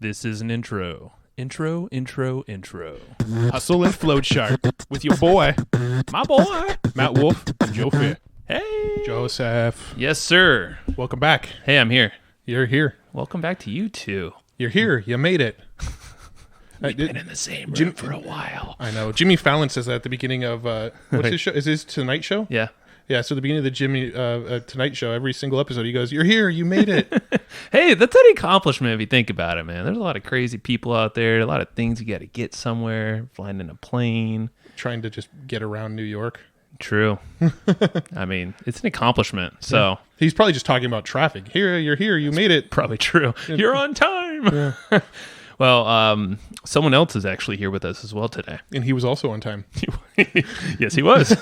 This is an intro. Intro. Hustle and Flow Chart with your boy, My boy. Matt Wolf and Joe Fair. Hey. Joseph. Yes, sir. Welcome back. Hey, I'm here. You're here. Welcome back to you two. You're here. You made it. We've been in the same room for a while. I know. Jimmy Fallon says that at the beginning of, what's his show? Is his Tonight Show? Yeah. Yeah, so at the beginning of the Jimmy Tonight Show, every single episode, he goes, "You're here, you made it." Hey, that's an accomplishment if you think about it, man. There's a lot of crazy people out there, a lot of things you got to get somewhere, flying in a plane. Trying to just get around New York. True. I mean, it's an accomplishment, so. Yeah. He's probably just talking about traffic. You're here, you made it. Probably true. You're on time. Yeah. Well, someone else is actually here with us as well today. And he was also on time. Yes, he was.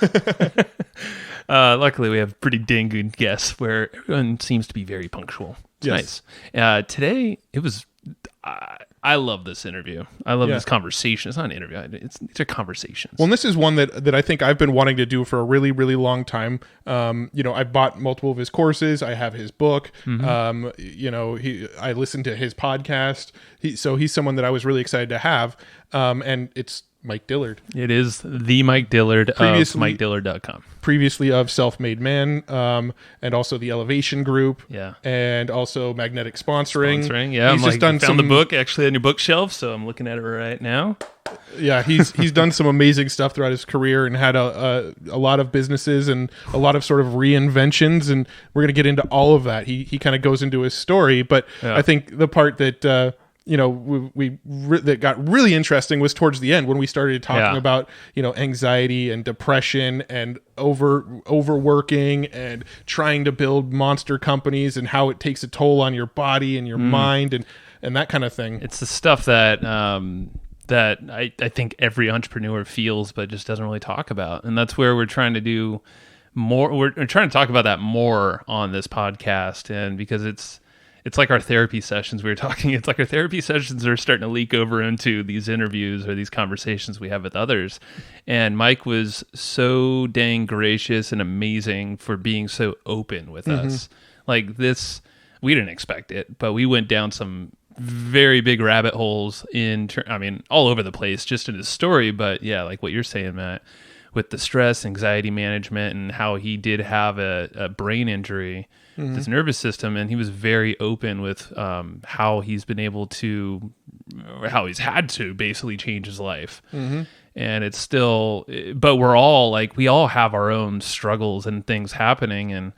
Luckily, we have pretty dang good guests where everyone seems to be very punctual. It's Yes. nice. Today, it was... I love this interview. I love this conversation. It's not an interview. These are conversations. Well, and this is one that I think I've been wanting to do for a really, really long time. I've bought multiple of his courses. I have his book. Mm-hmm. I listened to his podcast. So he's someone that I was really excited to have. And it's Mike Dillard. It is the Mike Dillard of MikeDillard.com. Previously of Self-Made Man, and also the Elevation Group. Yeah. And also Magnetic Sponsoring. Yeah. He's just done found the book actually on your bookshelf, so I'm looking at it right now. Yeah, he's done some amazing stuff throughout his career and had a lot of businesses and a lot of sort of reinventions, and we're going to get into all of that. He kind of goes into his story, but I think the part that that got really interesting was towards the end when we started talking about anxiety and depression and overworking and trying to build monster companies and how it takes a toll on your body and your mind and that kind of thing. It's the stuff that that I think every entrepreneur feels but just doesn't really talk about, and that's where we're trying to do more. We're trying to talk about that more on this podcast, and because it's like our therapy sessions we were talking. It's like our therapy sessions are starting to leak over into these interviews or these conversations we have with others. And Mike was so dang gracious and amazing for being so open with us. Like this, we didn't expect it, but we went down some very big rabbit holes all over the place just in his story. But yeah, like what you're saying, Matt, with the stress, anxiety management, and how he did have a brain injury, his nervous system, and he was very open with how he's had to basically change his life. And it's still, but we all have our own struggles and things happening,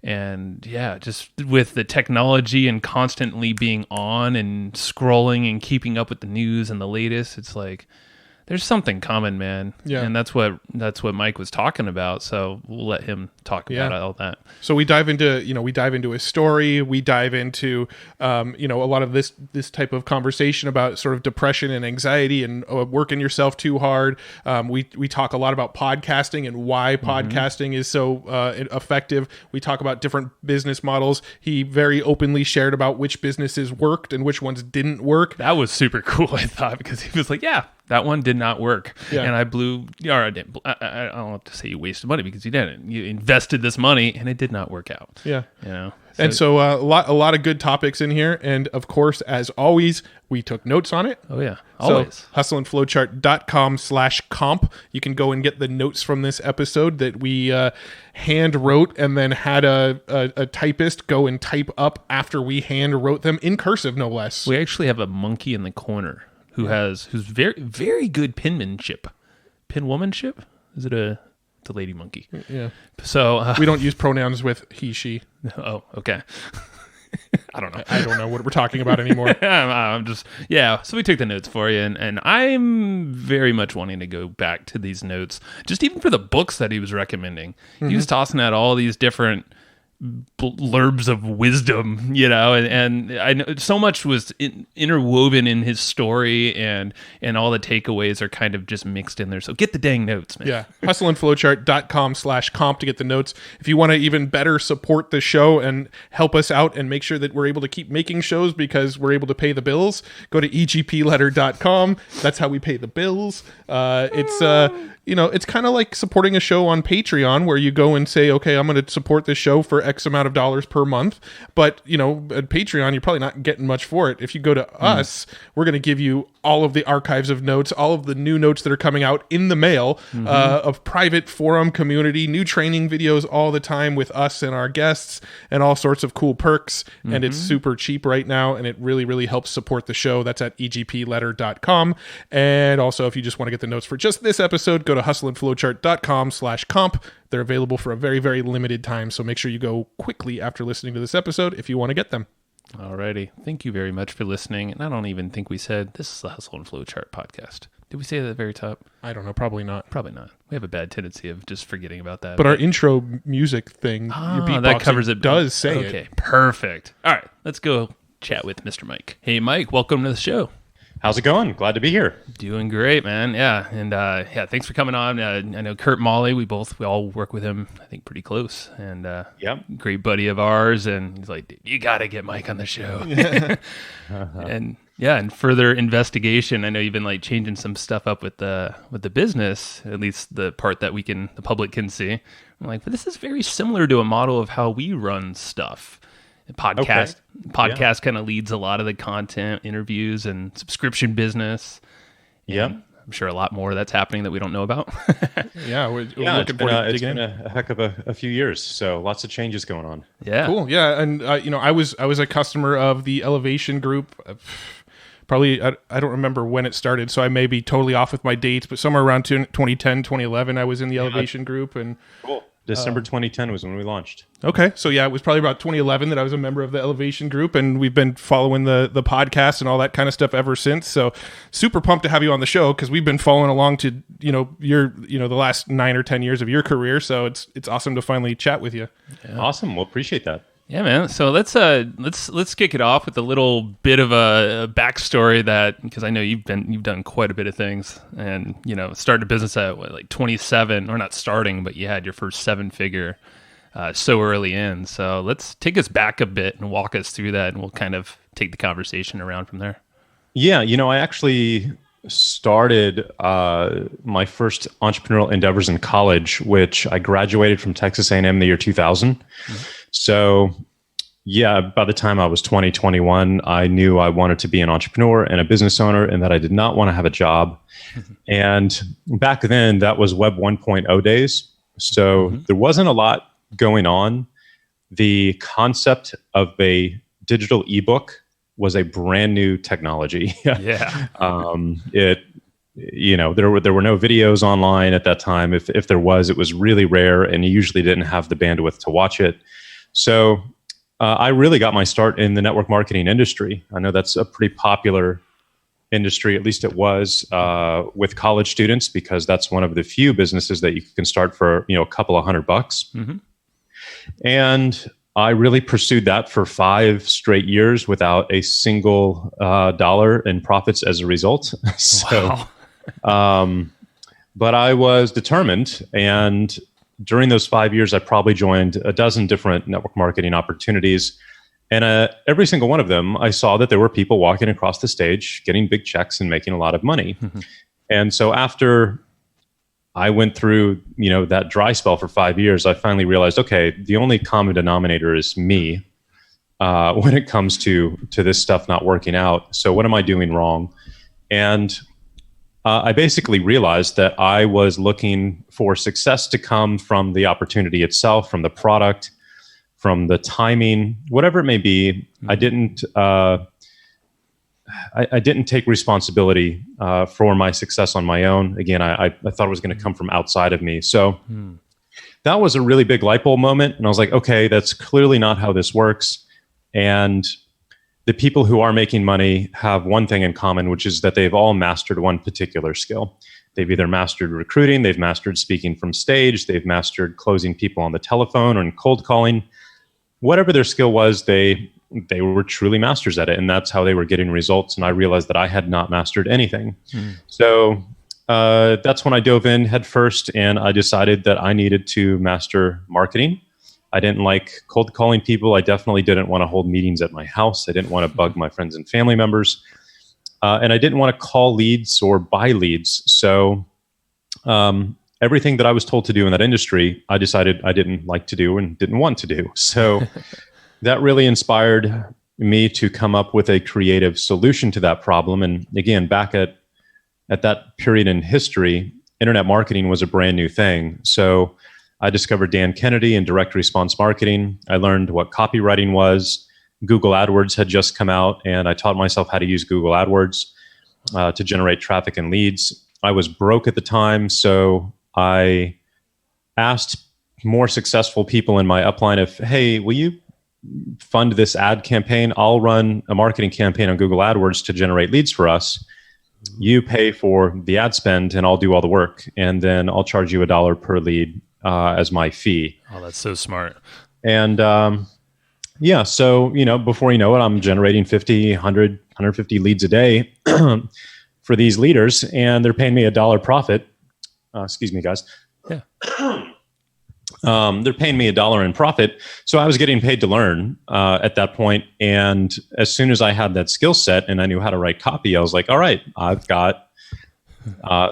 and yeah, just with the technology and constantly being on and scrolling and keeping up with the news and the latest, it's like there's something coming, man. Yeah. And that's what Mike was talking about. So we'll let him talk about all that. So we dive into his story. We dive into, a lot of this type of conversation about sort of depression and anxiety and working yourself too hard. We talk a lot about podcasting and why podcasting is so effective. We talk about different business models. He very openly shared about which businesses worked and which ones didn't work. That was super cool, I thought, because he was like, yeah, that one did not work. Yeah. And I blew, I don't have to say you wasted money because you didn't. You invested this money and it did not work out. Yeah. And so a lot of good topics in here. And of course, as always, we took notes on it. Oh yeah. Always. So hustleandflowchart.com/comp. You can go and get the notes from this episode that we hand wrote and then had a typist go and type up after we hand wrote them in cursive, no less. We actually have a monkey in the corner who's very, very good penmanship. Penwomanship? Is it it's a lady monkey. Yeah. So we don't use pronouns with he, she. Oh, okay. I don't know. I don't know what we're talking about anymore. So we took the notes for you, and I'm very much wanting to go back to these notes, just even for the books that he was recommending. He was tossing out all these different blurbs of wisdom, and I know so much was interwoven in his story, and all the takeaways are kind of just mixed in there. So get the dang notes, man. Yeah. hustleandflowchart.com/comp to get the notes. If you want to even better support the show and help us out and make sure that we're able to keep making shows because we're able to pay the bills, go to egpletter.com. That's how we pay the bills. it's kind of like supporting a show on Patreon where you go and say, okay, I'm going to support this show for X amount of dollars per month. But, at Patreon, you're probably not getting much for it. If you go to us, we're going to give you all of the archives of notes, all of the new notes that are coming out in the mail, of private forum community, new training videos all the time with us and our guests, and all sorts of cool perks. And it's super cheap right now, and it really, really helps support the show. That's at egpletter.com. And also, if you just want to get the notes for just this episode, go to hustleandflowchart.com/comp. They're available for a very, very limited time, so make sure you go quickly after listening to this episode if you want to get them. Alrighty. Thank you very much for listening. And I don't even think we said this is the Hustle and Flowchart podcast. Did we say that at the very top? I don't know. Probably not. Probably not. We have a bad tendency of just forgetting about that. But our intro music thing, your beatboxing, that covers it. Does say it. Okay, perfect. All right, let's go chat with Mr. Mike. Hey, Mike, welcome to the show. How's it going? Glad to be here. Doing great, man. Yeah, and thanks for coming on. I know Kurt Molly. We all work with him, I think, pretty close. And great buddy of ours. And he's like, dude, you got to get Mike on the show. And further investigation. I know you've been like changing some stuff up with the business, at least the part that the public can see. I'm like, but this is very similar to a model of how we run stuff. Podcast kind of leads a lot of the content, interviews, and subscription business. Yeah, I'm sure a lot more that's happening that we don't know about. We're looking forward to digging in. It's been a heck of a few years, so lots of changes going on. Yeah, cool. Yeah, and I was a customer of the Elevation Group. Probably, I don't remember when it started, so I may be totally off with my dates, but somewhere around 2010, 2011, I was in the Elevation Group. And cool. December 2010 was when we launched. Okay, so yeah, it was probably about 2011 that I was a member of the Elevation Group, and we've been following the podcast and all that kind of stuff ever since. So super pumped to have you on the show because we've been following along to the last 9 or 10 years of your career. So it's awesome to finally chat with you. Yeah. Awesome, we'll appreciate that. Yeah, man. So let's kick it off with a little bit of a backstory because I know you've done quite a bit of things, and started a business at like 27, or not starting, but you had your first 7-figure so early in. So let's take us back a bit and walk us through that, and we'll kind of take the conversation around from there. Yeah, I actually started my first entrepreneurial endeavors in college, which I graduated from Texas A&M in the year 2000. Mm-hmm. So, yeah, by the time I was 21, I knew I wanted to be an entrepreneur and a business owner, and that I did not want to have a job. And back then, that was Web 1.0 days. So there wasn't a lot going on. The concept of a digital ebook was a brand new technology. Yeah. There were no videos online at that time. If there was, it was really rare, and you usually didn't have the bandwidth to watch it. So I really got my start in the network marketing industry. I know that's a pretty popular industry, at least it was, with college students, because that's one of the few businesses that you can start for a couple of $100. Mm-hmm. And I really pursued that for 5 straight years without a single dollar in profits as a result. So, wow. But I was determined, and during those 5 years, I probably joined a dozen different network marketing opportunities. And every single one of them, I saw that there were people walking across the stage, getting big checks and making a lot of money. Mm-hmm. And so after I went through, that dry spell for 5 years, I finally realized, okay, the only common denominator is me when it comes to this stuff not working out. So what am I doing wrong? And I basically realized that I was looking for success to come from the opportunity itself, from the product, from the timing, whatever it may be. Mm-hmm. I didn't take responsibility for my success on my own. Again, I thought it was going to come from outside of me. So that was a really big light bulb moment. And I was like, okay, that's clearly not how this works. And the people who are making money have one thing in common, which is that they've all mastered one particular skill. They've either mastered recruiting, they've mastered speaking from stage, they've mastered closing people on the telephone or in cold calling. Whatever their skill was, they were truly masters at it, and that's how they were getting results. And I realized that I had not mastered anything. So that's when I dove in head first, and I decided that I needed to master marketing. I didn't like cold calling people. I definitely didn't want to hold meetings at my house. I didn't want to bug my friends and family members. And I didn't want to call leads or buy leads. So everything that I was told to do in that industry, I decided I didn't like to do and didn't want to do. So that really inspired me to come up with a creative solution to that problem. And again, back at that period in history, internet marketing was a brand new thing. So I discovered Dan Kennedy and direct response marketing. I learned what copywriting was. Google AdWords had just come out, and I taught myself how to use Google AdWords to generate traffic and leads. I was broke at the time, so I asked more successful people in my upline if, hey, will you fund this ad campaign? I'll run a marketing campaign on Google AdWords to generate leads for us. You pay for the ad spend and I'll do all the work. And then I'll charge you $1 per lead as my fee. Oh, that's so smart. And so, before you know it, I'm generating 50, 100, 150 leads a day for these leaders, and they're paying me $1 profit. Excuse me, guys. Yeah. They're paying me $1 in profit. So I was getting paid to learn at that point. And as soon as I had that skill set and I knew how to write copy, I was like, all right, I've got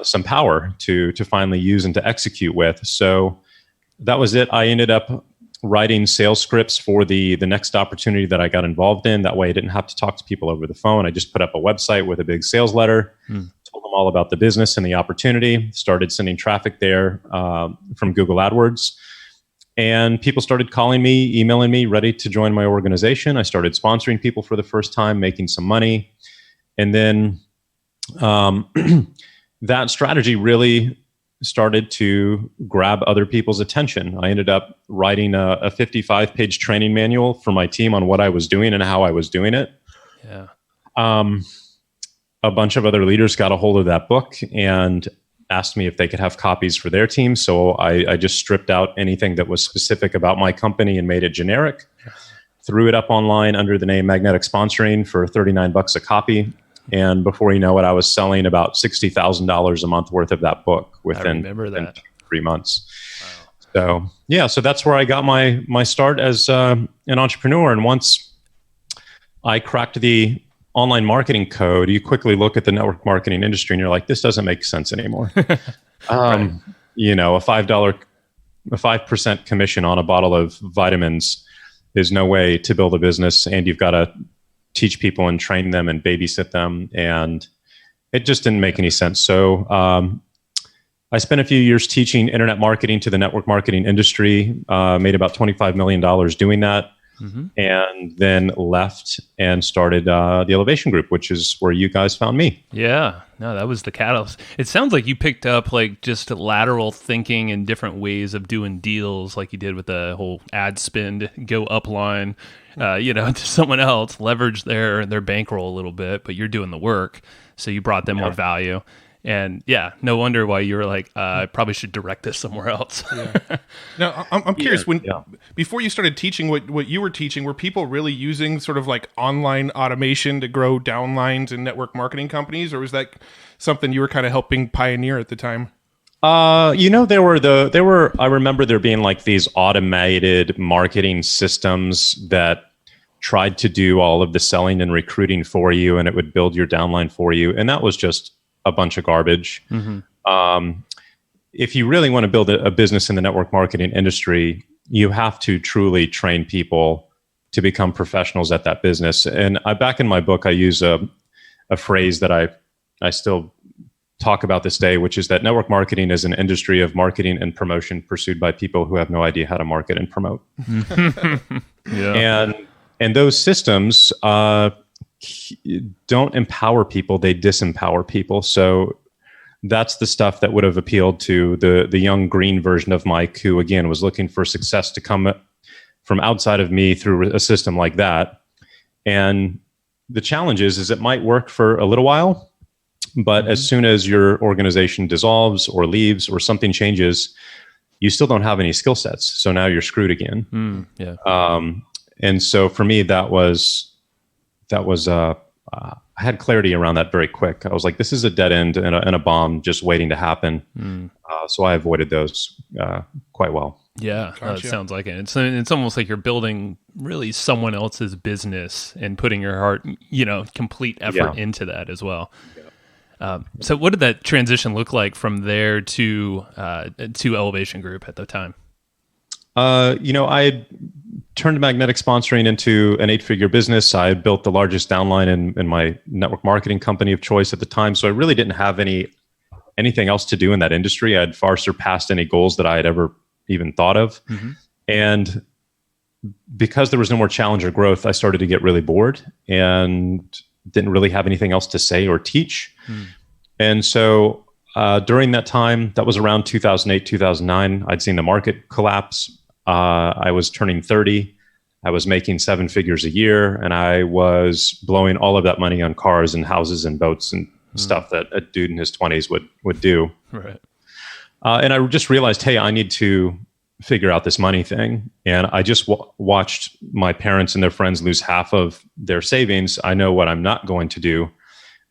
some power to finally use and to execute with. So that was it. I ended up writing sales scripts for the next opportunity that I got involved in. That way I didn't have to talk to people over the phone. I just put up a website with a big sales letter, told them all about the business and the opportunity, started sending traffic there from Google AdWords. And people started calling me, emailing me, ready to join my organization. I started sponsoring people for the first time, making some money. And then that strategy really started to grab other people's attention. I ended up writing a 55-page training manual for my team on what I was doing and how I was doing it. Yeah. A bunch of other leaders got a hold of that book and asked me if they could have copies for their team. So I just stripped out anything that was specific about my company and made it generic, threw it up online under the name Magnetic Sponsoring for $39 a copy. And before you know it, I was selling about $60,000 a month worth of that book within 3 months. Wow. So that's where I got my start as an entrepreneur. And once I cracked the online marketing code, you quickly look at the network marketing industry and you're like, this doesn't make sense anymore. Right. A 5% commission on a bottle of vitamins is no way to build a business, and you've got to teach people and train them and babysit them, and it just didn't make any sense. So I spent a few years teaching internet marketing to the network marketing industry, made about $25 million doing that. And then left and started the Elevation Group, which is where you guys found me. Yeah, no, that was the catalyst. It sounds like you picked up like just lateral thinking and different ways of doing deals, like you did with the whole ad spend, go upline, to someone else, leverage their bankroll a little bit, but you're doing the work, so you brought them more value. And yeah, no wonder why you were like, I probably should direct this somewhere else. Now, I'm curious, before you started teaching what you were teaching, were people really using sort of like online automation to grow downlines in network marketing companies, or was that something you were kind of helping pioneer at the time? I remember there being like these automated marketing systems that tried to do all of the selling and recruiting for you, and it would build your downline for you. And that was just a bunch of garbage. If you really want to build a business in the network marketing industry, you have to truly train people to become professionals at that business. And back in my book, I use a phrase that I still talk about this day, which is that network marketing is an industry of marketing and promotion pursued by people who have no idea how to market and promote. And those systems don't empower people, they disempower people. So that's the stuff that would have appealed to the young green version of Mike, who again was looking for success to come from outside of me through a system like that. And the challenge is it might work for a little while, but as soon as your organization dissolves or leaves or something changes, you still don't have any skill sets. So now you're screwed again. And so for me, that was I had clarity around that very quick. I was like, this is a dead end and a bomb just waiting to happen. So I avoided those quite well. Yeah, it sounds like it. It's almost like you're building really someone else's business and putting your heart, complete effort into that as well. So what did that transition look like from there to Elevation Group at the time? I had turned magnetic sponsoring into an 8-figure business. I had built the largest downline in my network marketing company of choice at the time. So I really didn't have anything else to do in that industry. I had far surpassed any goals that I had ever even thought of. Mm-hmm. And because there was no more challenge or growth, I started to get really bored and didn't really have anything else to say or teach. Mm. And so during that time, that was around 2008, 2009, I'd seen the market collapse. I was turning 30. I was making 7 figures a year, and I was blowing all of that money on cars and houses and boats and stuff that a dude in his 20s would do. Right. And I just realized, hey, I need to figure out this money thing. And I just watched my parents and their friends lose half of their savings. I know what I'm not going to do,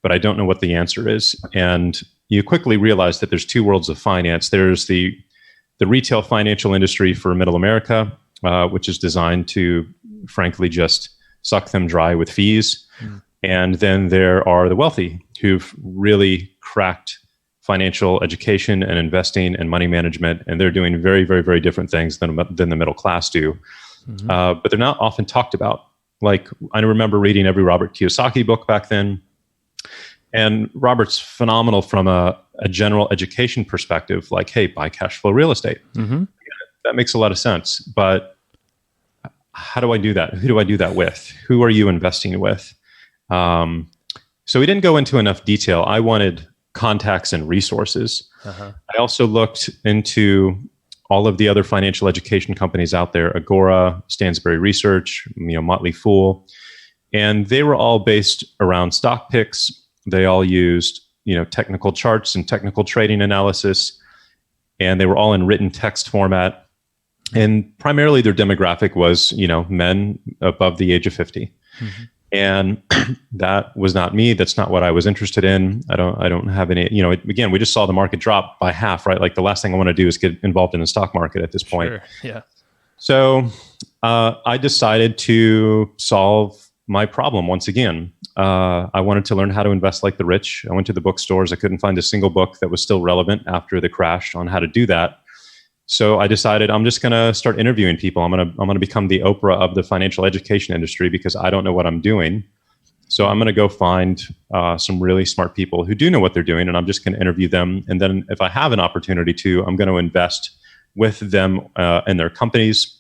but I don't know what the answer is. And you quickly realize that there's 2 worlds of finance. There's the retail financial industry for middle America, which is designed to, frankly, just suck them dry with fees. Mm. And then there are the wealthy who've really cracked financial education and investing and money management, and they're doing very, very, very different things than the middle class do. Mm-hmm. But they're not often talked about. Like, I remember reading every Robert Kiyosaki book back then, and Robert's phenomenal from a general education perspective, like, hey, buy cash flow real estate. Mm-hmm. That makes a lot of sense. But how do I do that? Who do I do that with? Who are you investing with? So we didn't go into enough detail. I wanted contacts and resources. Uh-huh. I also looked into all of the other financial education companies out there, Agora, Stansberry Research, Motley Fool, and they were all based around stock picks. They all used, technical charts and technical trading analysis, and they were all in written text format. And primarily their demographic was, men above the age of 50. Mm-hmm. And that was not me. That's not what I was interested in. I don't have any, again, we just saw the market drop by half, right? Like, the last thing I want to do is get involved in the stock market at this point. Sure. Yeah. So I decided to solve my problem once again. I wanted to learn how to invest like the rich. I went to the bookstores. I couldn't find a single book that was still relevant after the crash on how to do that. So I decided I'm just going to start interviewing people. I'm going to become the Oprah of the financial education industry, because I don't know what I'm doing. So I'm going to go find some really smart people who do know what they're doing, and I'm just going to interview them. And then if I have an opportunity to, I'm going to invest with them in their companies.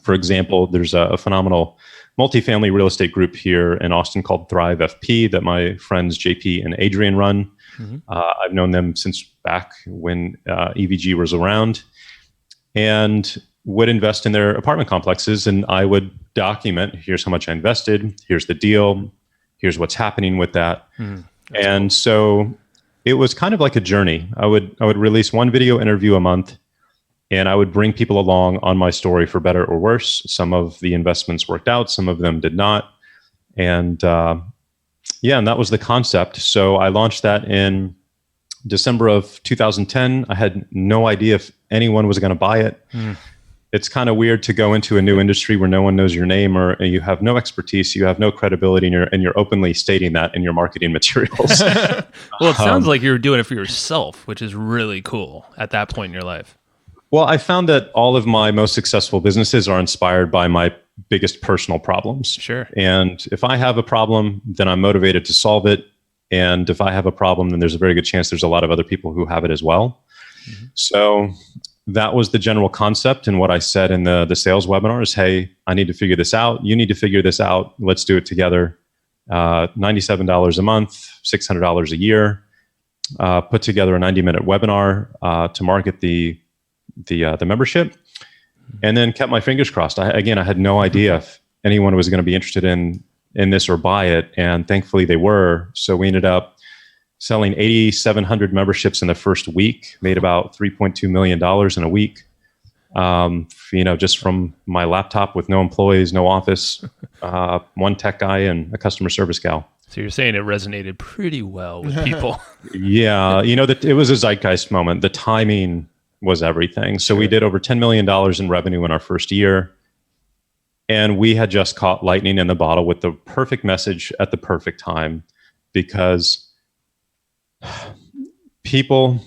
For example, there's a phenomenal multifamily real estate group here in Austin called Thrive FP that my friends JP and Adrian run. Mm-hmm. I've known them since back when EVG was around, and would invest in their apartment complexes. And I would document, here's how much I invested, here's the deal, here's what's happening with that. And cool. So it was kind of like a journey. I would release 1 video interview a month, and I would bring people along on my story for better or worse. Some of the investments worked out, some of them did not. And and that was the concept. So I launched that in December of 2010. I had no idea if anyone was going to buy it. It's kind of weird to go into a new industry where no one knows your name, or you have no expertise, you have no credibility, and you're openly stating that in your marketing materials. Well, it sounds like you were doing it for yourself, which is really cool at that point in your life. Well, I found that all of my most successful businesses are inspired by my biggest personal problems. Sure. And if I have a problem, then I'm motivated to solve it. And if I have a problem, then there's a very good chance there's a lot of other people who have it as well. Mm-hmm. So that was the general concept. And what I said in the sales webinar is, hey, I need to figure this out. You need to figure this out. Let's do it together. $97 a month, $600 a year. Put together a 90-minute webinar to market the membership, and then kept my fingers crossed. I had no idea if anyone was going to be interested in this or buy it, and thankfully they were. So we ended up selling 8,700 memberships in the first week, made about $3.2 million in a week. Just from my laptop with no employees, no office, 1 tech guy and a customer service gal. So you're saying it resonated pretty well with people. Yeah, that it was a zeitgeist moment. The timing was everything. So we did over $10 million in revenue in our first year. And we had just caught lightning in the bottle with the perfect message at the perfect time, because people,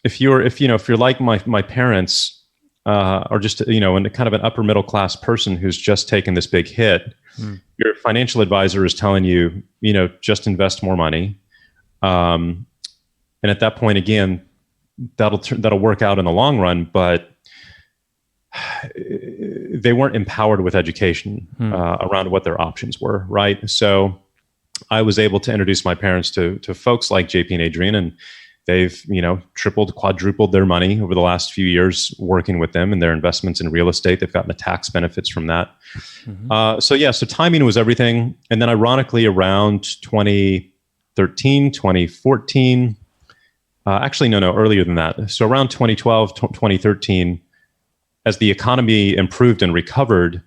if you're like my parents, or just, in a kind of an upper middle class person who's just taken this big hit, your financial advisor is telling you, just invest more money. And at that point, again, that'll work out in the long run, but they weren't empowered with education around what their options were, right? So I was able to introduce my parents to folks like JP and Adrian, and they've, tripled, quadrupled their money over the last few years working with them and their investments in real estate. They've gotten the tax benefits from that. So timing was everything. And then ironically, around 2013, 2014, earlier than that. So around 2012, 2013, as the economy improved and recovered,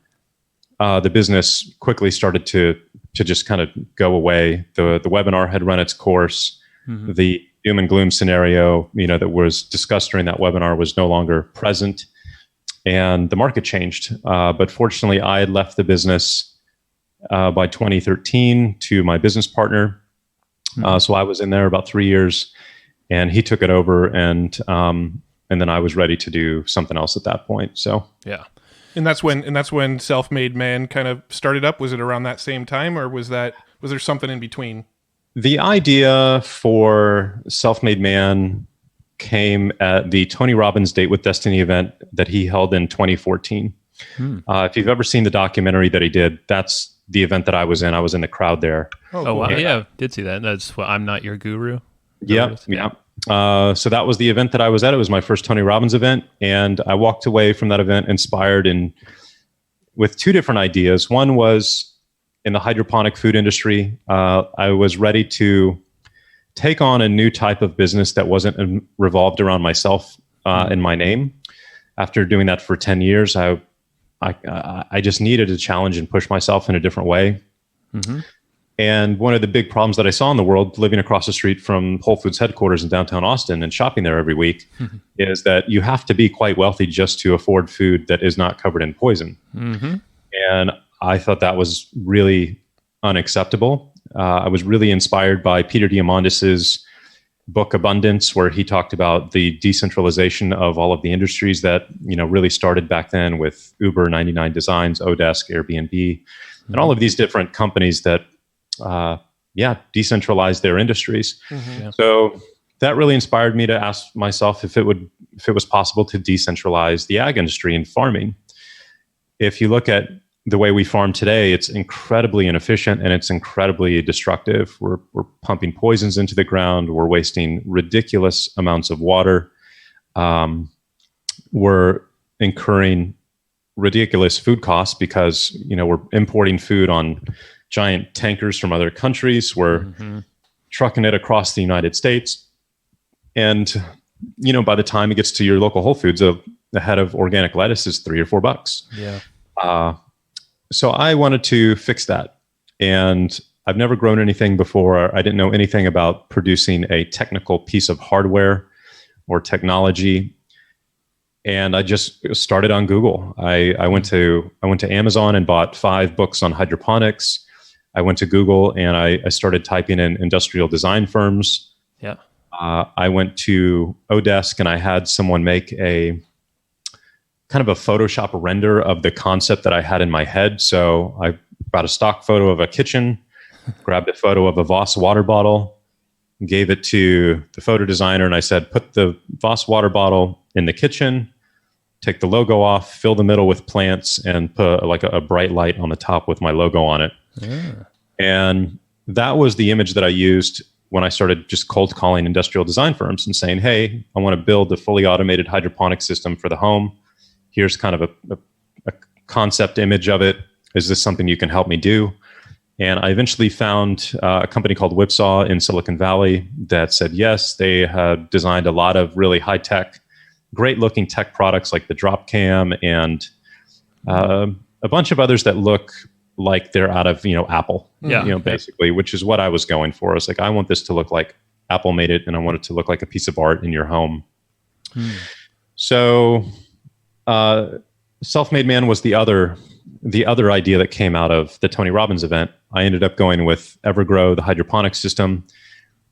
the business quickly started to just kind of go away. The webinar had run its course. The doom and gloom scenario, that was discussed during that webinar was no longer present, and the market changed. But fortunately, I had left the business by 2013 to my business partner. So I was in there about 3 years, and he took it over, and then I was ready to do something else at that point. So yeah. And that's when Self-Made Man kind of started up. Was it around that same time, or was there something in between? The idea for Self-Made Man came at the Tony Robbins Date with Destiny event that he held in 2014. If you've ever seen the documentary that he did, that's the event that I was in. I was in the crowd there. Oh wow. Yeah, did see that. That's what I'm Not Your Guru. Yeah. So that was the event that I was at. It was my first Tony Robbins event, and I walked away from that event inspired and with two different ideas. One was in the hydroponic food industry. I was ready to take on a new type of business that wasn't revolved around myself and my name. After doing that for 10 years, I just needed a challenge and push myself in a different way. And one of the big problems that I saw in the world, living across the street from Whole Foods headquarters in downtown Austin and shopping there every week, is that you have to be quite wealthy just to afford food that is not covered in poison. And I thought that was really unacceptable. I was really inspired by Peter Diamandis's book Abundance, where he talked about the decentralization of all of the industries that really started back then with Uber, 99 Designs, Odesk, Airbnb, and all of these different companies that decentralized their industries. So that really inspired me to ask myself if it was possible to decentralize the ag industry and farming. If you look at the way we farm today, it's incredibly inefficient and it's incredibly destructive. We're pumping poisons into the ground. We're wasting ridiculous amounts of water. We're incurring ridiculous food costs because we're importing food on giant tankers from other countries. We're trucking it across the United States, and by the time it gets to your local Whole Foods, a head of organic lettuce is $3 or $4. Yeah. So I wanted to fix that. And I've never grown anything before. I didn't know anything about producing a technical piece of hardware or technology. And I just started on Google. I went to Amazon and bought 5 books on hydroponics. I went to Google and I started typing in industrial design firms. Yeah. I went to Odesk and I had someone make a kind of a Photoshop render of the concept that I had in my head. So I got a stock photo of a kitchen, grabbed a photo of a Voss water bottle, gave it to the photo designer, and I said, put the Voss water bottle in the kitchen, take the logo off, fill the middle with plants, and put like a bright light on the top with my logo on it. And that was the image that I used when I started just cold calling industrial design firms and saying, hey, I want to build a fully automated hydroponic system for the home. Here's kind of a concept image of it. Is this something you can help me do? And I eventually found a company called Whipsaw in Silicon Valley that said yes. They had designed a lot of really high-tech, great-looking tech products like the Drop Cam and a bunch of others that look like they're out of Apple, basically, which is what I was going for. I was like, I want this to look like Apple made it, and I want it to look like a piece of art in your home. So Self-Made Man was the other idea that came out of the Tony Robbins event. I ended up going with Evergrow, the hydroponic system,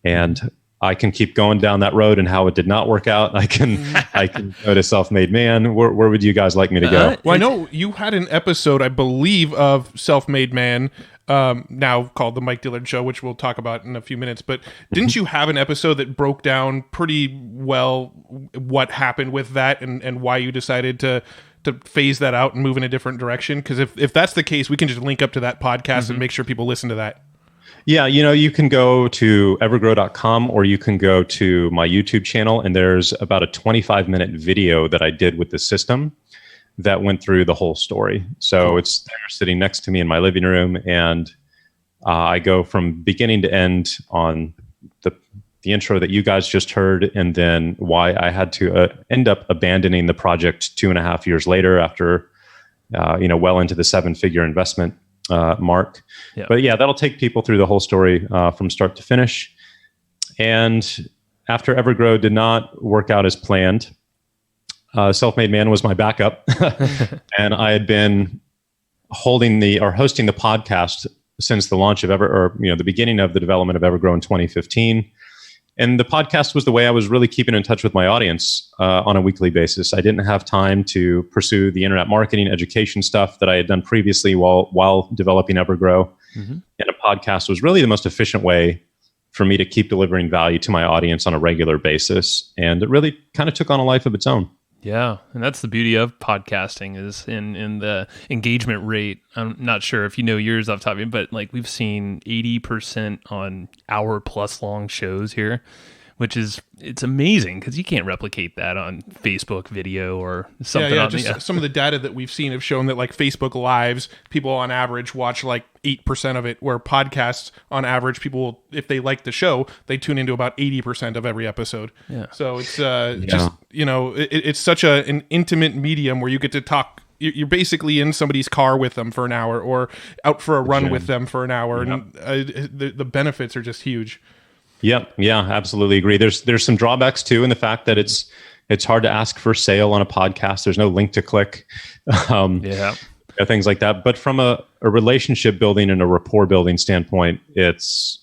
and I can keep going down that road and how it did not work out. I can go to Self-Made Man. Where would you guys like me to go? Well, I know you had an episode, I believe, of Self-Made Man, now called The Mike Dillard Show, which we'll talk about in a few minutes. But didn't you have an episode that broke down pretty well what happened with that and why you decided to phase that out and move in a different direction? Because if that's the case, we can just link up to that podcast and make sure people listen to that. Yeah, you can go to evergrow.com or you can go to my YouTube channel, and there's about a 25-minute video that I did with the system that went through the whole story. So it's there sitting next to me in my living room, and I go from beginning to end on the intro that you guys just heard, and then why I had to end up abandoning the project 2.5 years later after, well into the 7-figure investment mark. Yep. But yeah, that'll take people through the whole story from start to finish. And after Evergrow did not work out as planned, Self-Made Man was my backup. And I had been hosting the podcast since the launch of the beginning of the development of Evergrow in 2015. And the podcast was the way I was really keeping in touch with my audience on a weekly basis. I didn't have time to pursue the internet marketing education stuff that I had done previously while developing Evergrow. Mm-hmm. And a podcast was really the most efficient way for me to keep delivering value to my audience on a regular basis. And it really kind of took on a life of its own. Yeah, and that's the beauty of podcasting is in the engagement rate. I'm not sure if you know yours off the top of your head, but like we've seen 80% on hour-plus long shows here, which it's amazing because you can't replicate that on Facebook video or something. Some of the data that we've seen have shown that like Facebook Lives, people on average watch like 8% of it, where podcasts on average, people, if they like the show, they tune into about 80% of every episode. Yeah. So it's it's such an intimate medium where you get to talk. You're basically in somebody's car with them for an hour or out for a run with them for an hour. Yep. And the benefits are just huge. Yeah, absolutely agree. There's some drawbacks too in the fact that it's hard to ask for sale on a podcast. There's no link to click, things like that. But from a relationship building and a rapport building standpoint, it's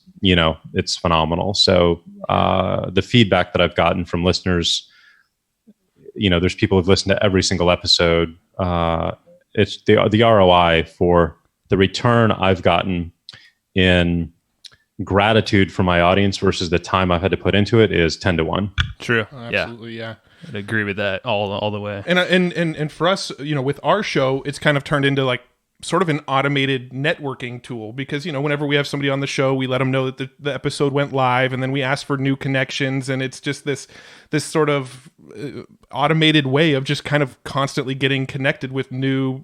phenomenal. So the feedback that I've gotten from listeners, there's people who've listened to every single episode. It's the ROI for the return I've gotten in gratitude for my audience versus the time I've had to put into it is 10 to 1. True. Absolutely. Yeah. I'd agree with that all the way. And for us, with our show, it's kind of turned into like sort of an automated networking tool because, whenever we have somebody on the show, we let them know that the episode went live and then we ask for new connections. And it's just this sort of automated way of just kind of constantly getting connected with new,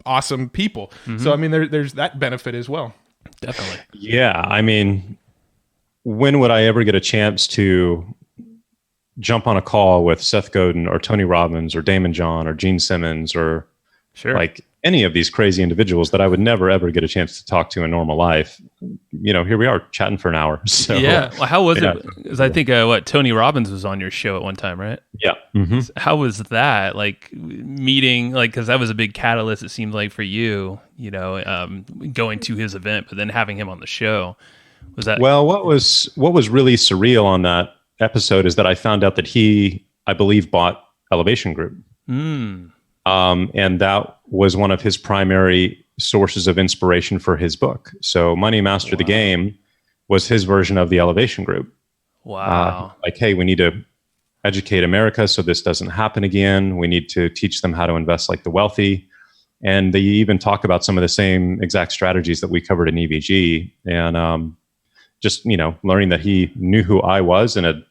awesome people. Mm-hmm. So, I mean, there's that benefit as well. Definitely. Yeah. I mean, when would I ever get a chance to jump on a call with Seth Godin or Tony Robbins or Damon John or Gene Simmons or like any of these crazy individuals that I would never, ever get a chance to talk to in normal life? Here we are chatting for an hour. So, yeah. Well, how was it? Because I think Tony Robbins was on your show at one time, right? Yeah. Mm-hmm. How was that? Like meeting, because that was a big catalyst, it seemed like, for you, going to his event, but then having him on the show. Was that? Well, what was really surreal on that episode is that I found out that he, I believe, bought Elevation Group. And that was one of his primary sources of inspiration for his book. So Money Master the Game was his version of the Elevation Group. Wow. Hey, we need to educate America so this doesn't happen again. We need to teach them how to invest like the wealthy. And they even talk about some of the same exact strategies that we covered in EVG. And just, learning that he knew who I was and had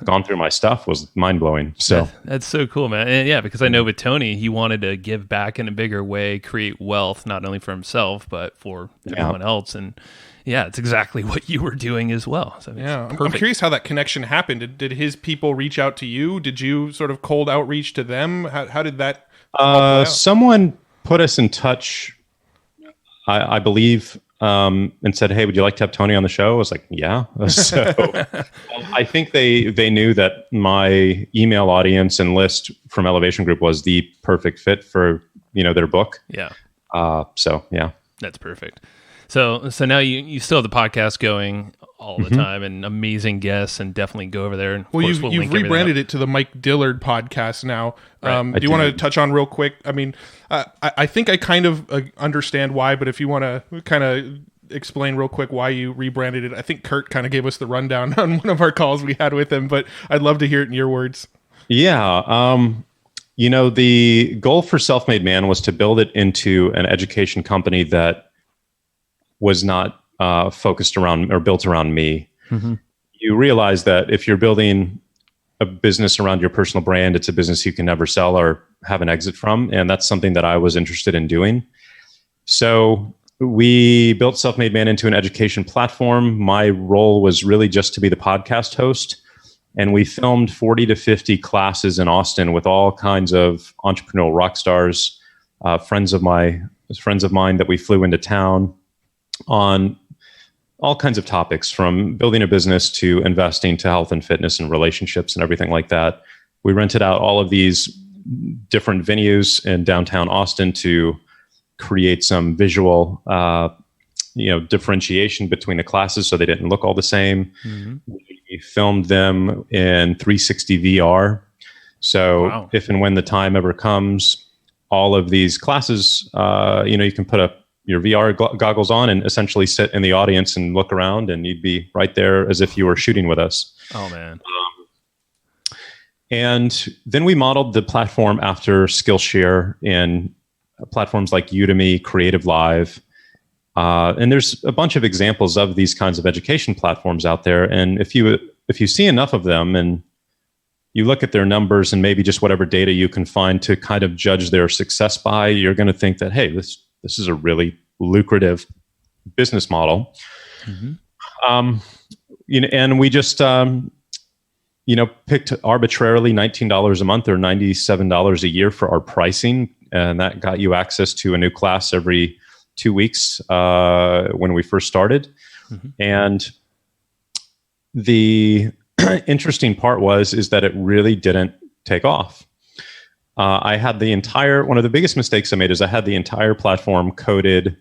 gone through my stuff was mind-blowing. So that's so cool, man. And yeah, because I know with Tony, he wanted to give back in a bigger way, create wealth, not only for himself, but for everyone else. And yeah, it's exactly what you were doing as well. So I'm curious how that connection happened. Did his people reach out to you? Did you sort of cold outreach to them? How did that someone put us in touch, I believe, and said, "Hey, would you like to have Tony on the show?" I was like, "Yeah." So I think they knew that my email audience and list from Elevation Group was the perfect fit for their book. Yeah. So yeah, that's perfect. So now you still have the podcast going all the time, and amazing guests, and definitely go over there. And well, you've rebranded it to the Mike Dillard podcast now. Right. Do you want to touch on real quick? I mean, I think I kind of understand why, but if you want to kind of explain real quick why you rebranded it. I think Kurt kind of gave us the rundown on one of our calls we had with him, but I'd love to hear it in your words. Yeah. The goal for Self-Made Man was to build it into an education company that was not focused around or built around me. Mm-hmm. You realize that if you're building a business around your personal brand, it's a business you can never sell or have an exit from. And that's something that I was interested in doing. So we built Self-Made Man into an education platform. My role was really just to be the podcast host. And we filmed 40 to 50 classes in Austin with all kinds of entrepreneurial rock stars, friends of mine that we flew into town on all kinds of topics, from building a business to investing to health and fitness and relationships and everything like that. We rented out all of these different venues in downtown Austin to create some visual differentiation between the classes so they didn't look all the same. Mm-hmm. We filmed them in 360 VR. So if and when the time ever comes, all of these classes, you can put up your VR goggles on and essentially sit in the audience and look around, and you'd be right there as if you were shooting with us. Oh, man. And then we modeled the platform after Skillshare in platforms like Udemy, Creative Live. And there's a bunch of examples of these kinds of education platforms out there. And if you see enough of them and you look at their numbers and maybe just whatever data you can find to kind of judge their success by, you're going to think that, hey, this is a really lucrative business model. Mm-hmm. And we just, picked arbitrarily $19 a month or $97 a year for our pricing. And that got you access to a new class every 2 weeks when we first started. Mm-hmm. And the interesting part is that it really didn't take off. I had one of the biggest mistakes I made is I had the entire platform coded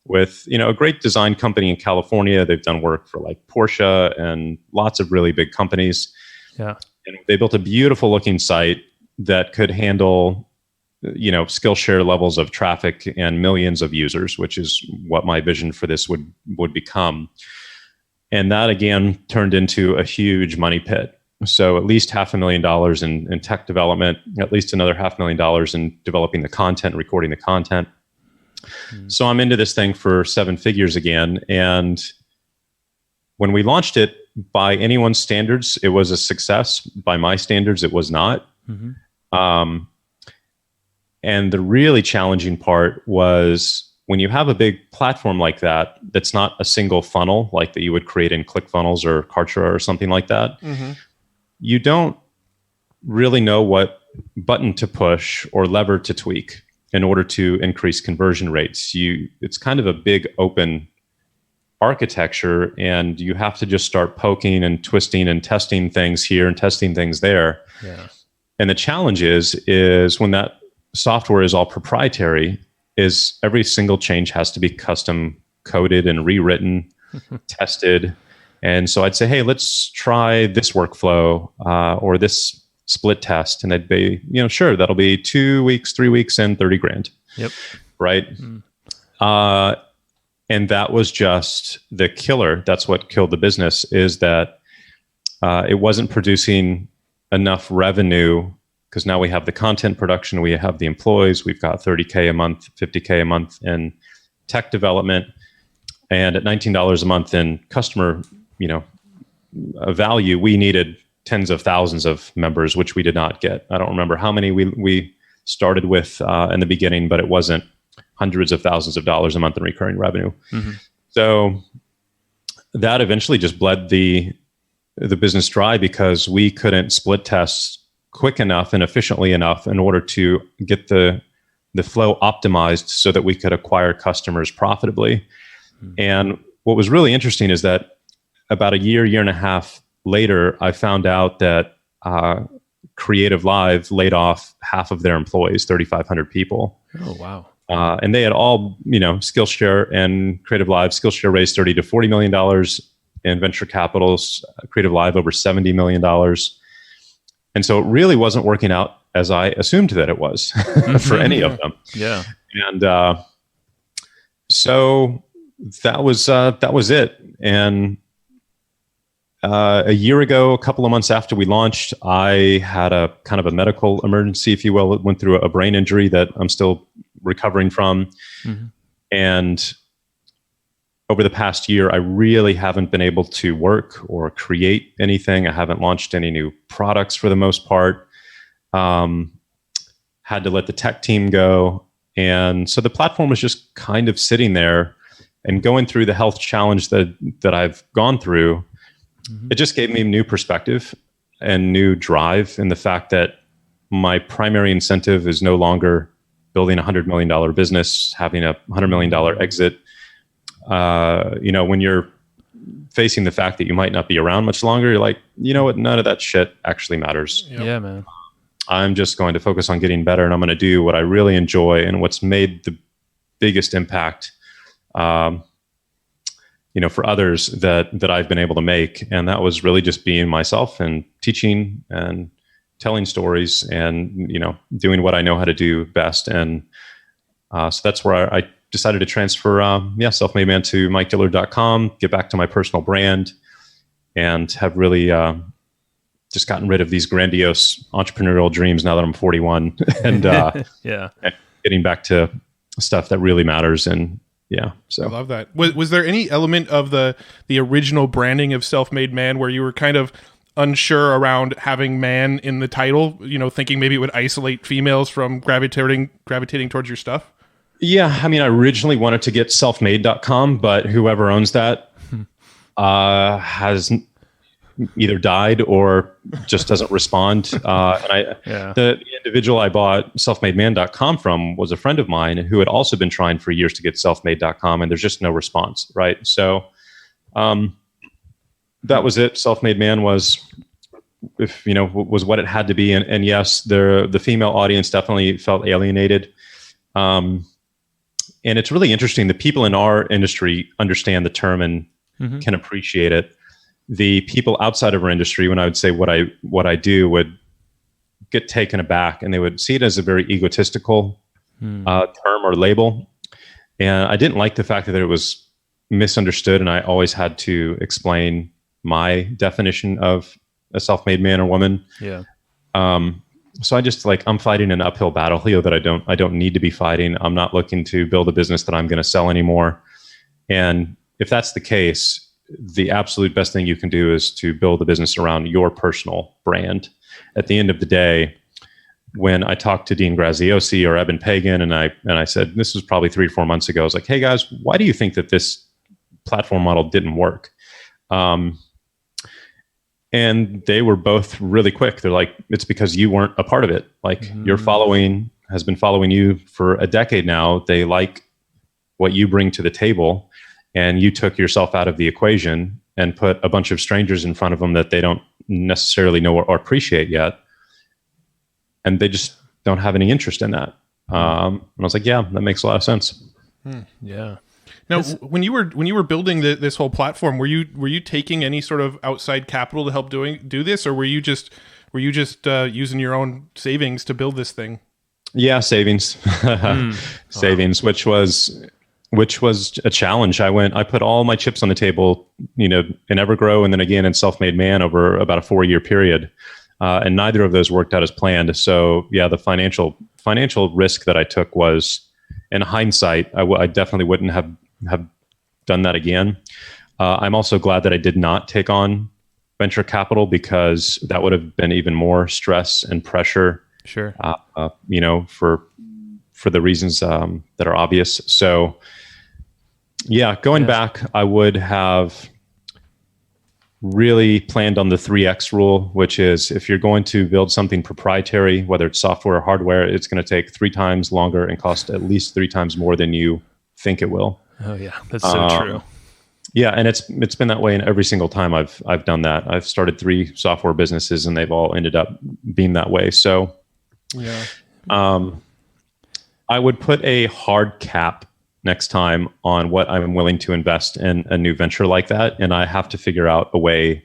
with, a great design company in California. They've done work for like Porsche and lots of really big companies. Yeah. And they built a beautiful looking site that could handle, Skillshare levels of traffic and millions of users, which is what my vision for this would become. And that again turned into a huge money pit. So at least $500,000 in tech development, at least another $500,000 in developing the content, recording the content. Mm. So I'm into this thing for 7 figures again. And when we launched it, by anyone's standards, it was a success. By my standards, it was not. Mm-hmm. And the really challenging part was when you have a big platform like that, that's not a single funnel like that you would create in ClickFunnels or Kartra or something like that. Mm-hmm. You don't really know what button to push or lever to tweak in order to increase conversion rates. It's kind of a big open architecture, and you have to just start poking and twisting and testing things here and testing things there. Yeah. And the challenge is when that software is all proprietary, is every single change has to be custom coded and rewritten, tested. And so I'd say, hey, let's try this workflow or this split test. And they'd be, sure, that'll be 2 weeks, 3 weeks, and $30,000. Yep. Right. Mm. And that was just the killer. That's what killed the business, is that it wasn't producing enough revenue, because now we have the content production, we have the employees, we've got $30K a month, $50K a month in tech development, and at $19 a month in customer, value, we needed tens of thousands of members, which we did not get. I don't remember how many we started with in the beginning, but it wasn't hundreds of thousands of dollars a month in recurring revenue. Mm-hmm. So that eventually just bled the business dry, because we couldn't split test quick enough and efficiently enough in order to get the flow optimized so that we could acquire customers profitably. Mm-hmm. And what was really interesting is that about a year and a half later, I found out that Creative Live laid off half of their employees, 3,500 people. Oh, wow. And they had all, Skillshare and Creative Live. Skillshare raised $30 to $40 million in venture capitals, Creative Live over $70 million. And so it really wasn't working out as I assumed that it was for any of them. Yeah. And so that was it. And a year ago, a couple of months after we launched, I had a kind of a medical emergency, if you will. It went through a brain injury that I'm still recovering from. Mm-hmm. And over the past year, I really haven't been able to work or create anything. I haven't launched any new products for the most part. Had to let the tech team go. And so the platform was just kind of sitting there, and going through the health challenge that I've gone through. Mm-hmm. It just gave me new perspective and new drive in the fact that my primary incentive is no longer building a $100 million business, having a $100 million exit. When you're facing the fact that you might not be around much longer, you're like, you know what? None of that shit actually matters. Yep. Yeah, man. I'm just going to focus on getting better, and I'm going to do what I really enjoy and what's made the biggest impact, for others that I've been able to make. And that was really just being myself and teaching and telling stories and, doing what I know how to do best. And so that's where I decided to transfer, Self-Made Man to MikeDillard.com, get back to my personal brand, and have really just gotten rid of these grandiose entrepreneurial dreams now that I'm 41 and getting back to stuff that really matters. And so I love that. Was there any element of the original branding of Self-Made Man where you were kind of unsure around having man in the title, thinking maybe it would isolate females from gravitating towards your stuff? Yeah. I mean, I originally wanted to get selfmade.com, but whoever owns that has either died or just doesn't respond. The individual I bought selfmademan.com from was a friend of mine who had also been trying for years to get selfmade.com, and there's just no response, right? So that was it. Self-Made Man was what it had to be. And yes, the female audience definitely felt alienated. And it's really interesting. The people in our industry understand the term and can appreciate it. The people outside of our industry, when I would say what I do, would get taken aback, and they would see it as a very egotistical term or label. And I didn't like the fact that it was misunderstood, and I always had to explain my definition of a self-made man or woman. Yeah. So I just I'm fighting an uphill battle here that I don't need to be fighting. I'm not looking to build a business that I'm going to sell anymore. And if that's the case, the absolute best thing you can do is to build a business around your personal brand. At the end of the day, when I talked to Dean Graziosi or Eben Pagan, and I said, this was probably 3 or 4 months ago, I was like, hey guys, why do you think that this platform model didn't work? And they were both really quick. They're like, it's because you weren't a part of it. Your following has been following you for a decade now. They like what you bring to the table, and you took yourself out of the equation and put a bunch of strangers in front of them that they don't necessarily know or appreciate yet. And they just don't have any interest in that. And I was like, yeah, that makes a lot of sense. Yeah. Now, when you were building this whole platform, were you taking any sort of outside capital to help do this, or were you just using your own savings to build this thing? Yeah, savings, savings, which was a challenge. I put all my chips on the table, in Evergrow and then again in Self-Made Man over about a 4-year period, and neither of those worked out as planned. So yeah, the financial risk that I took was, in hindsight, I definitely wouldn't have done that again. I'm also glad that I did not take on venture capital, because that would have been even more stress and pressure. Sure. For the reasons that are obvious. So yeah, going back, I would have really planned on the 3X rule, which is if you're going to build something proprietary, whether it's software or hardware, it's going to take 3 times longer and cost at least 3 times more than you think it will. Oh yeah, that's so true. Yeah, and it's been that way in every single time I've done that. I've started 3 software businesses, and they've all ended up being that way. So, yeah, I would put a hard cap next time on what I'm willing to invest in a new venture like that. And I have to figure out a way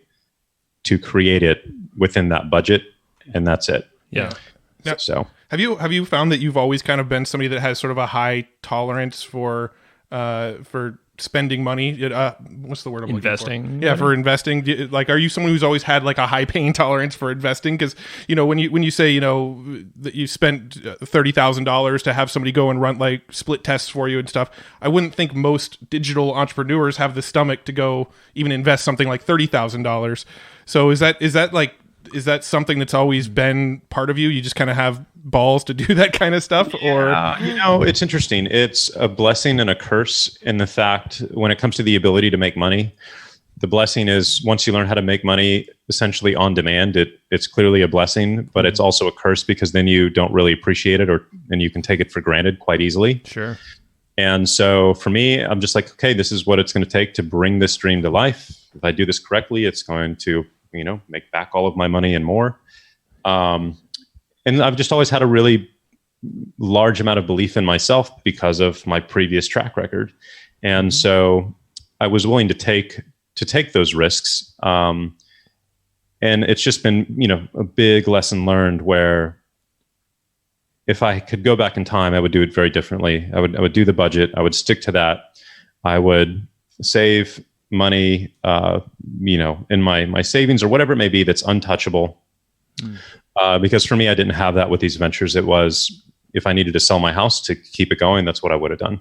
to create it within that budget. And that's it. Yeah. So have you found that you've always kind of been somebody that has sort of a high tolerance for spending money? What's the word I'm investing? looking for? Yeah, for investing. Like, are you someone who's always had like a high pain tolerance for investing? Because when you say that you spent $30,000 to have somebody go and run like split tests for you and stuff, I wouldn't think most digital entrepreneurs have the stomach to go even invest something like $30,000. So is that something that's always been part of you? You just kind of have balls to do that kind of stuff? Or it's interesting. It's a blessing and a curse in the fact when it comes to the ability to make money. The blessing is once you learn how to make money essentially on demand, it's clearly a blessing, but it's also a curse because then you don't really appreciate it and you can take it for granted quite easily. Sure. And so for me, I'm just like, okay, this is what it's going to take to bring this dream to life. If I do this correctly, it's going to make back all of my money and more. And I've just always had a really large amount of belief in myself because of my previous track record. And so I was willing to take those risks. And it's just been, a big lesson learned where if I could go back in time, I would do it very differently. I would do the budget. I would stick to that. I would save money, in my savings or whatever it may be that's untouchable. Because for me, I didn't have that with these ventures. It was if I needed to sell my house to keep it going, that's what I would have done.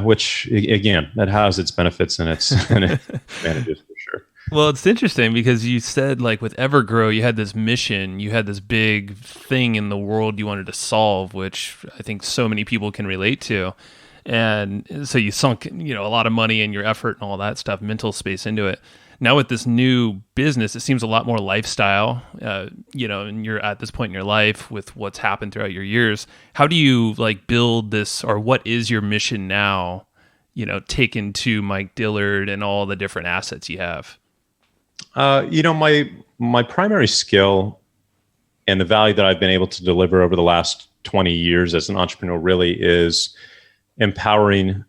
Which again, that has its benefits and its advantages for sure. Well, it's interesting because you said like with Evergrow, you had this mission, you had this big thing in the world you wanted to solve, which I think so many people can relate to. And so you sunk, a lot of money and your effort and all that stuff, mental space into it. Now with this new business, it seems a lot more lifestyle, and you're at this point in your life with what's happened throughout your years. How do you like build this, or what is your mission now, taken to Mike Dillard and all the different assets you have? My primary skill and the value that I've been able to deliver over the last 20 years as an entrepreneur really is empowering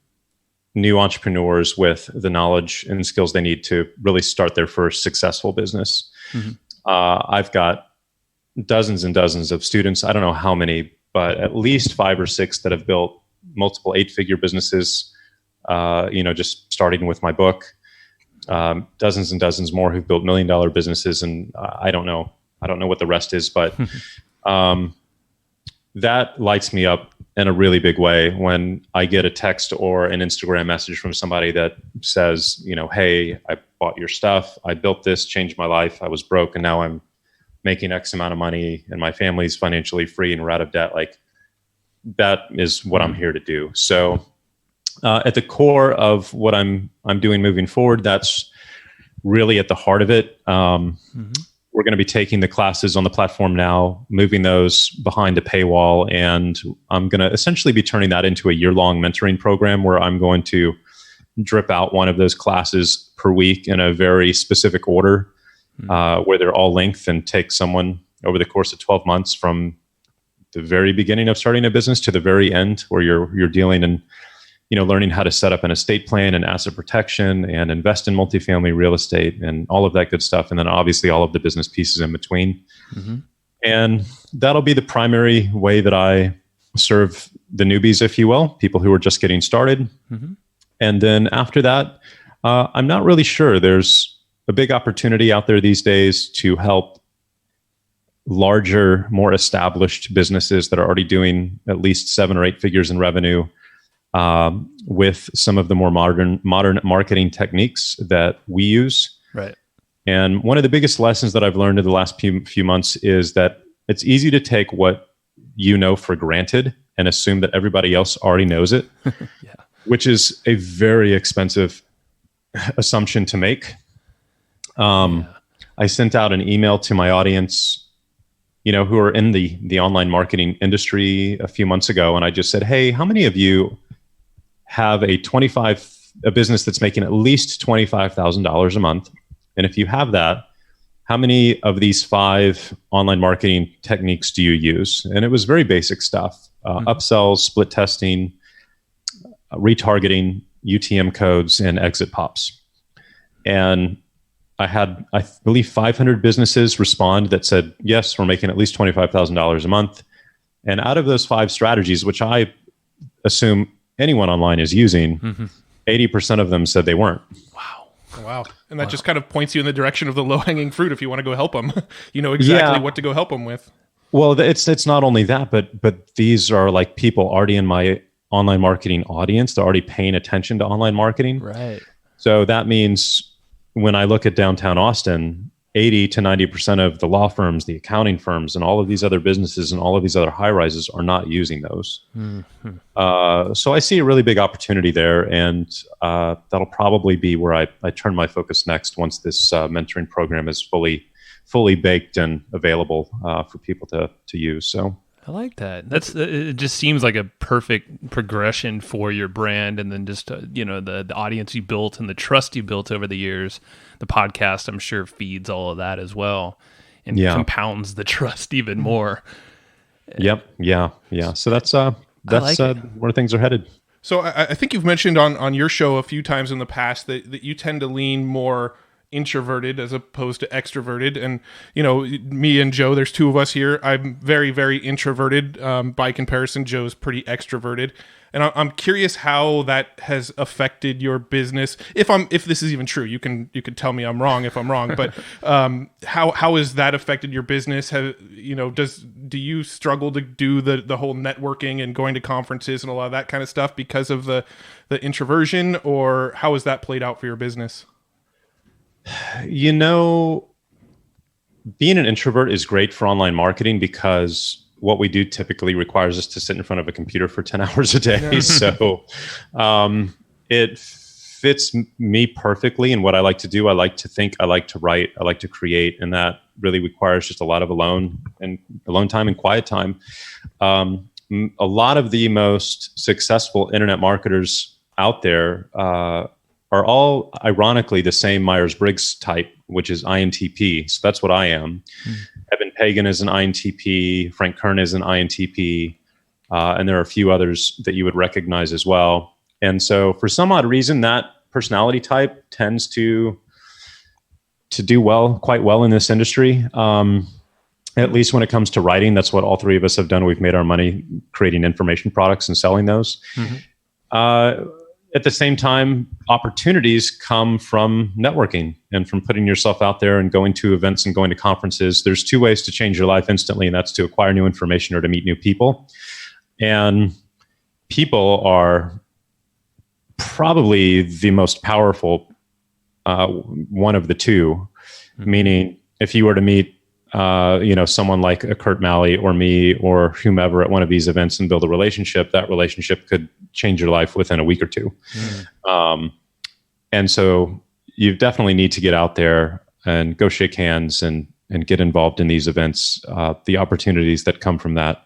new entrepreneurs with the knowledge and skills they need to really start their first successful business. I've got dozens and dozens of students. I don't know how many, but at least 5 or 6 that have built multiple 8-figure businesses, just starting with my book. Dozens and dozens more who've built $1 million businesses. And I don't know what the rest is, but that lights me up in a really big way when I get a text or an Instagram message from somebody that says, hey, I bought your stuff. I built this, changed my life. I was broke and now I'm making X amount of money and my family's financially free and we're out of debt. Like that is what I'm here to do. So at the core of what I'm doing moving forward, that's really at the heart of it. We're going to be taking the classes on the platform now, moving those behind a paywall, and I'm going to essentially be turning that into a year-long mentoring program where I'm going to drip out one of those classes per week in a very specific order, where they're all linked, and take someone over the course of 12 months from the very beginning of starting a business to the very end, where you're dealing and learning how to set up an estate plan and asset protection and invest in multifamily real estate and all of that good stuff. And then obviously all of the business pieces in between. And that'll be the primary way that I serve the newbies, if you will, people who are just getting started. And then after that, I'm not really sure. There's a big opportunity out there these days to help larger, more established businesses that are already doing at least 7 or 8 figures in revenue, with some of the more modern marketing techniques that we use. Right. And one of the biggest lessons that I've learned in the last few months is that it's easy to take what you know for granted and assume that everybody else already knows it, which is a very expensive assumption to make. I sent out an email to my audience, who are in the online marketing industry a few months ago. And I just said, hey, how many of you have a business that's making at least $25,000 a month? And if you have that, how many of these 5 online marketing techniques do you use? And it was very basic stuff, upsells, split testing, retargeting, UTM codes, and exit pops. And I had, I believe, 500 businesses respond that said, yes, we're making at least $25,000 a month. And out of those 5 strategies, which I assume anyone online is using, 80% of them said they weren't. Wow. And that just kind of points you in the direction of the low-hanging fruit if you want to go help them. You know exactly what to go help them with. Well, it's not only that, but these are like people already in my online marketing audience. They're already paying attention to online marketing. Right. So that means when I look at downtown Austin, 80 to 90% of the law firms, the accounting firms, and all of these other businesses and all of these other high rises are not using those. So I see a really big opportunity there, and that'll probably be where I turn my focus next once this mentoring program is fully baked and available for people to use. So I like that. It just seems like a perfect progression for your brand, and then just the audience you built and the trust you built over the years. The podcast, I'm sure, feeds all of that as well, and compounds the trust even more. Yep. Yeah. So that's where things are headed. So I think you've mentioned on your show a few times in the past that you tend to lean more introverted as opposed to extroverted. And, me and Joe, there's 2 of us here. I'm very, very introverted. By comparison, Joe's pretty extroverted. And I'm curious how that has affected your business. If this is even true, you can tell me I'm wrong if I'm wrong. But how has that affected your business? Do you struggle to do the whole networking and going to conferences and a lot of that kind of stuff because of the introversion, or how has that played out for your business? Being an introvert is great for online marketing because what we do typically requires us to sit in front of a computer for 10 hours a day. So it fits me perfectly in what I like to do. I like to think, I like to write, I like to create, and that really requires just a lot of alone time and quiet time. A lot of the most successful internet marketers out there are all ironically the same Myers-Briggs type, which is INTP. So that's what I am. Evan Pagan is an INTP. Frank Kern is an INTP. And there are a few others that you would recognize as well. And so for some odd reason, that personality type tends to do quite well in this industry. At least when it comes to writing, that's what all 3 of us have done. We've made our money creating information products and selling those. At the same time, opportunities come from networking and from putting yourself out there and going to events and going to conferences. There's 2 ways to change your life instantly, and that's to acquire new information or to meet new people. And people are probably the most powerful one of the 2, meaning if you were to meet someone like a Kurt Malley or me or whomever at one of these events and build a relationship, that relationship could change your life within a week or 2. And so you definitely need to get out there and go shake hands and get involved in these events. The opportunities that come from that,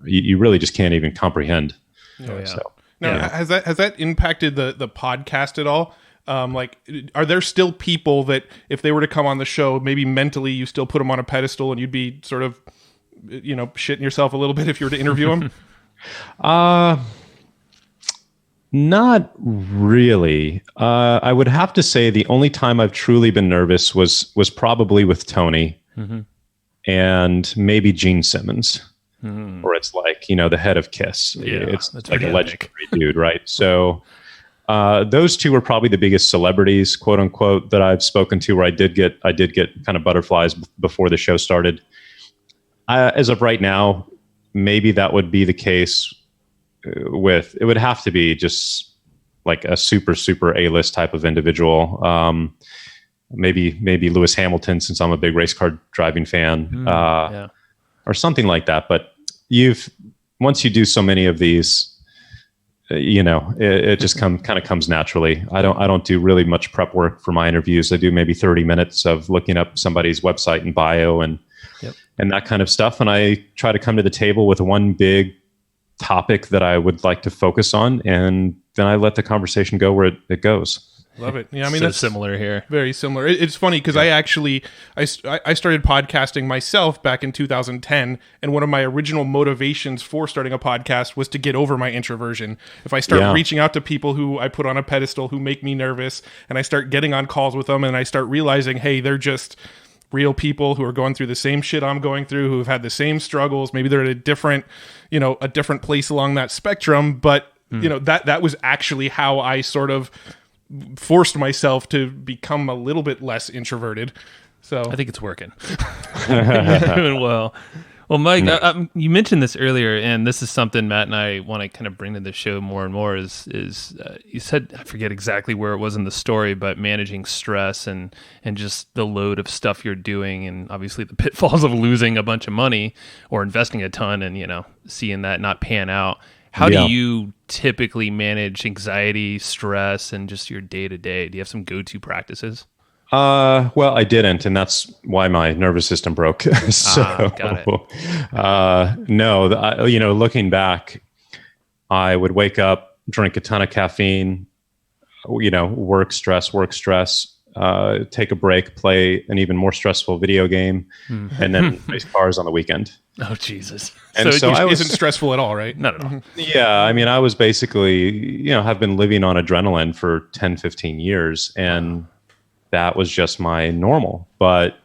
you really just can't even comprehend. Now, has that impacted the podcast at all? Are there still people that if they were to come on the show, maybe mentally you still put them on a pedestal and you'd be sort of, shitting yourself a little bit if you were to interview them? Not really. I would have to say the only time I've truly been nervous was probably with Tony and maybe Gene Simmons, where it's like, the head of KISS. It's like a legendary dude, right? So those 2 were probably the biggest celebrities, quote unquote, that I've spoken to, where I did get kind of butterflies before the show started. As of right now, maybe that would be the case it would have to be just like a super, super A-list type of individual. Maybe Lewis Hamilton, since I'm a big race car driving fan, or something like that. But once you do so many of these, it just kind of comes naturally. I don't do really much prep work for my interviews. I do maybe 30 minutes of looking up somebody's website and bio and that kind of stuff. And I try to come to the table with one big topic that I would like to focus on, and then I let the conversation go where it goes. Love it. Yeah, I mean, so that's similar here. Very similar. It's funny because I started podcasting myself back in 2010, and one of my original motivations for starting a podcast was to get over my introversion. If I start reaching out to people who I put on a pedestal who make me nervous, and I start getting on calls with them, and I start realizing, hey, they're just real people who are going through the same shit I'm going through, who have had the same struggles. Maybe they're at a different place along that spectrum, but that was actually how I sort of forced myself to become a little bit less introverted. So I think it's working. You're doing well. Well, Mike, you mentioned this earlier, and this is something Matt and I want to kind of bring to the show more and more. Is you said, I forget exactly where it was in the story, but managing stress and just the load of stuff you're doing, and obviously the pitfalls of losing a bunch of money or investing a ton and seeing that not pan out. How do you typically manage anxiety, stress, and just your day-to-day? Do you have some go-to practices? Well, I didn't, and that's why my nervous system broke. So, got it. No, looking back, I would wake up, drink a ton of caffeine, work stress, take a break, play an even more stressful video game, and then race cars on the weekend. Oh, Jesus. And so it isn't stressful at all, right? Not at all. Yeah. I mean, I was basically, have been living on adrenaline for 10, 15 years, and that was just my normal. But,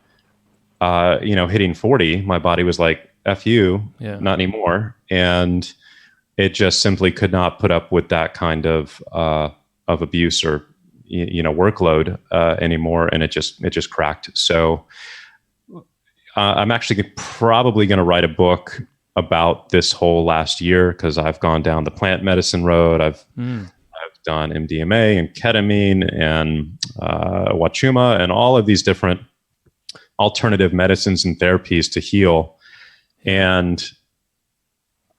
hitting 40, my body was like, F you, not anymore. And it just simply could not put up with that kind of abuse or, workload anymore. And it just cracked. So I'm actually probably going to write a book about this whole last year, because I've gone down the plant medicine road. I've done MDMA and ketamine and Wachuma and all of these different alternative medicines and therapies to heal. And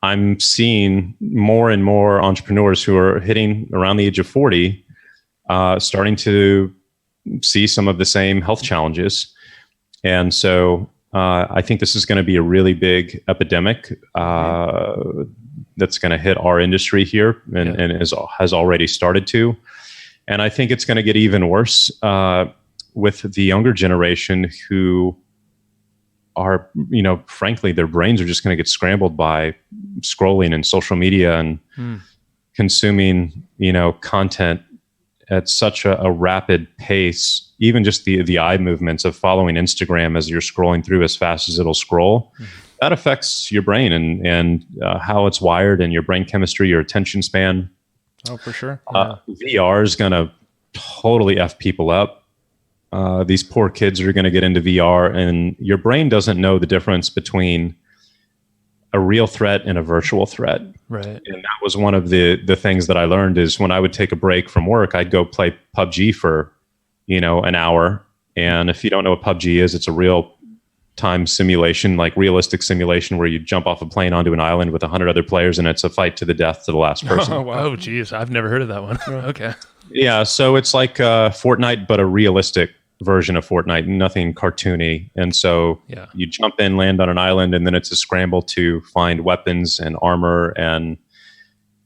I'm seeing more and more entrepreneurs who are hitting around the age of 40, starting to see some of the same health challenges. And so I think this is going to be a really big epidemic that's going to hit our industry here and has already started to. And I think it's going to get even worse with the younger generation who are, frankly, their brains are just going to get scrambled by scrolling and social media and consuming, content at such a rapid pace. Even just the eye movements of following Instagram as you're scrolling through as fast as it'll scroll, that affects your brain and how it's wired and your brain chemistry, your attention span. Oh, for sure. VR is going to totally F people up. These poor kids are going to get into VR, and your brain doesn't know the difference between a real threat and a virtual threat. Right. And that was one of the things that I learned is when I would take a break from work, I'd go play PUBG for, an hour. And if you don't know what PUBG is, it's a real time simulation, like realistic simulation where you jump off a plane onto an island with 100 other players, and it's a fight to the death to the last person. Oh, wow. Oh, geez. I've never heard of that one. Okay. Yeah. So it's like Fortnite, but a realistic version of Fortnite, nothing cartoony. And so you jump in, land on an island, and then it's a scramble to find weapons and armor, and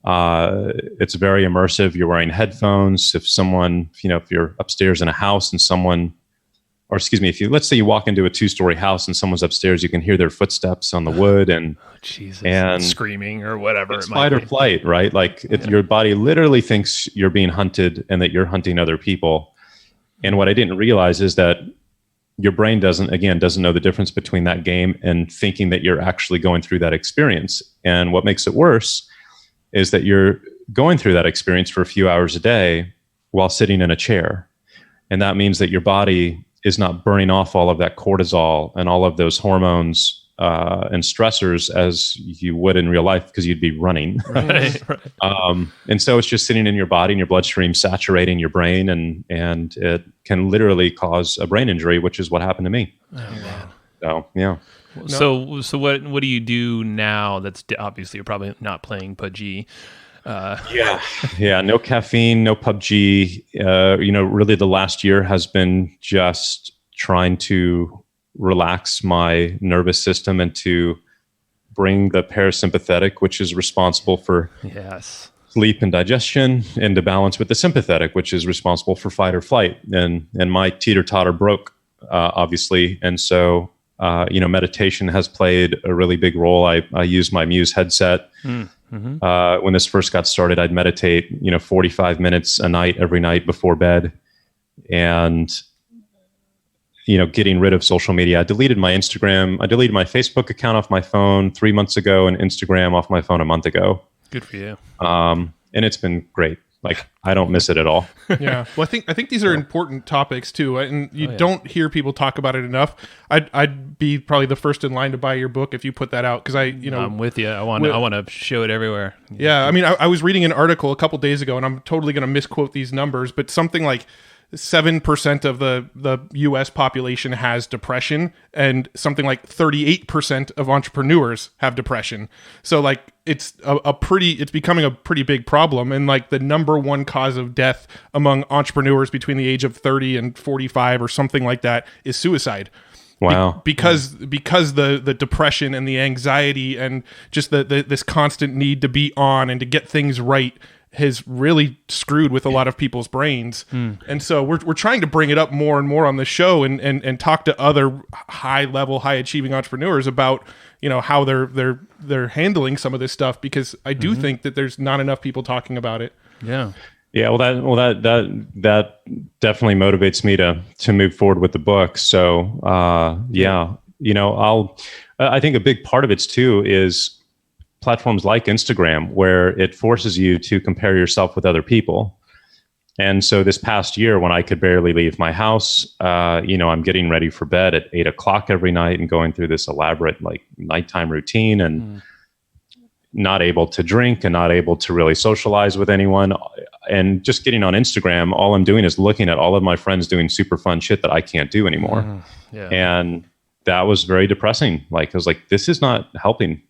it's very immersive. You're wearing headphones. If someone, if you're upstairs in a house and let's say you walk into a 2-story house and someone's upstairs, you can hear their footsteps on the wood and screaming or whatever. It's fight or flight, right? Like your body literally thinks you're being hunted and that you're hunting other people. And what I didn't realize is that your brain doesn't know the difference between that game and thinking that you're actually going through that experience. And what makes it worse is that you're going through that experience for a few hours a day while sitting in a chair. And that means that your body is not burning off all of that cortisol and all of those hormones and stressors as you would in real life, because you'd be running. Right. And so it's just sitting in your body and your bloodstream, saturating your brain, and it can literally cause a brain injury, which is what happened to me. Oh, man. So, yeah. So what do you do now? That's obviously you're probably not playing PUBG. Yeah. No caffeine, no PUBG. Really the last year has been just trying to relax my nervous system and to bring the parasympathetic, which is responsible for sleep and digestion into balance with the sympathetic, which is responsible for fight or flight. And my teeter-totter broke, obviously. And so, meditation has played a really big role. I use my Muse headset. When this first got started, I'd meditate, 45 minutes a night, every night before bed. And, getting rid of social media. I deleted my Instagram. I deleted my Facebook account off my phone 3 months ago and Instagram off my phone a month ago. Good for you. And it's been great. Like, I don't miss it at all. Yeah. Well, I think these are important topics too, and you don't hear people talk about it enough. I'd be probably the first in line to buy your book if you put that out, because I'm with you. I want to show it everywhere. Yeah. I mean, I was reading an article a couple days ago, and I'm totally going to misquote these numbers, but something like 7% of the U.S. population has depression, and something like 38% of entrepreneurs have depression. So like it's becoming a pretty big problem, and like the number one cause of death among entrepreneurs between the age of 30 and 45 or something like that is suicide. Wow. Because the depression and the anxiety and just this constant need to be on and to get things right has really screwed with a lot of people's brains. And so we're trying to bring it up more and more on the show and talk to other high achieving entrepreneurs about, how they're handling some of this stuff, because I do think that there's not enough people talking about it. Yeah. Yeah. Well, that definitely motivates me to move forward with the book. So, I think a big part of it too is platforms like Instagram, where it forces you to compare yourself with other people. And so this past year, when I could barely leave my house, I'm getting ready for bed at 8:00 every night and going through this elaborate nighttime routine, and not able to drink and not able to really socialize with anyone. And just getting on Instagram, all I'm doing is looking at all of my friends doing super fun shit that I can't do anymore. And that was very depressing. Like, I was like, this is not helping.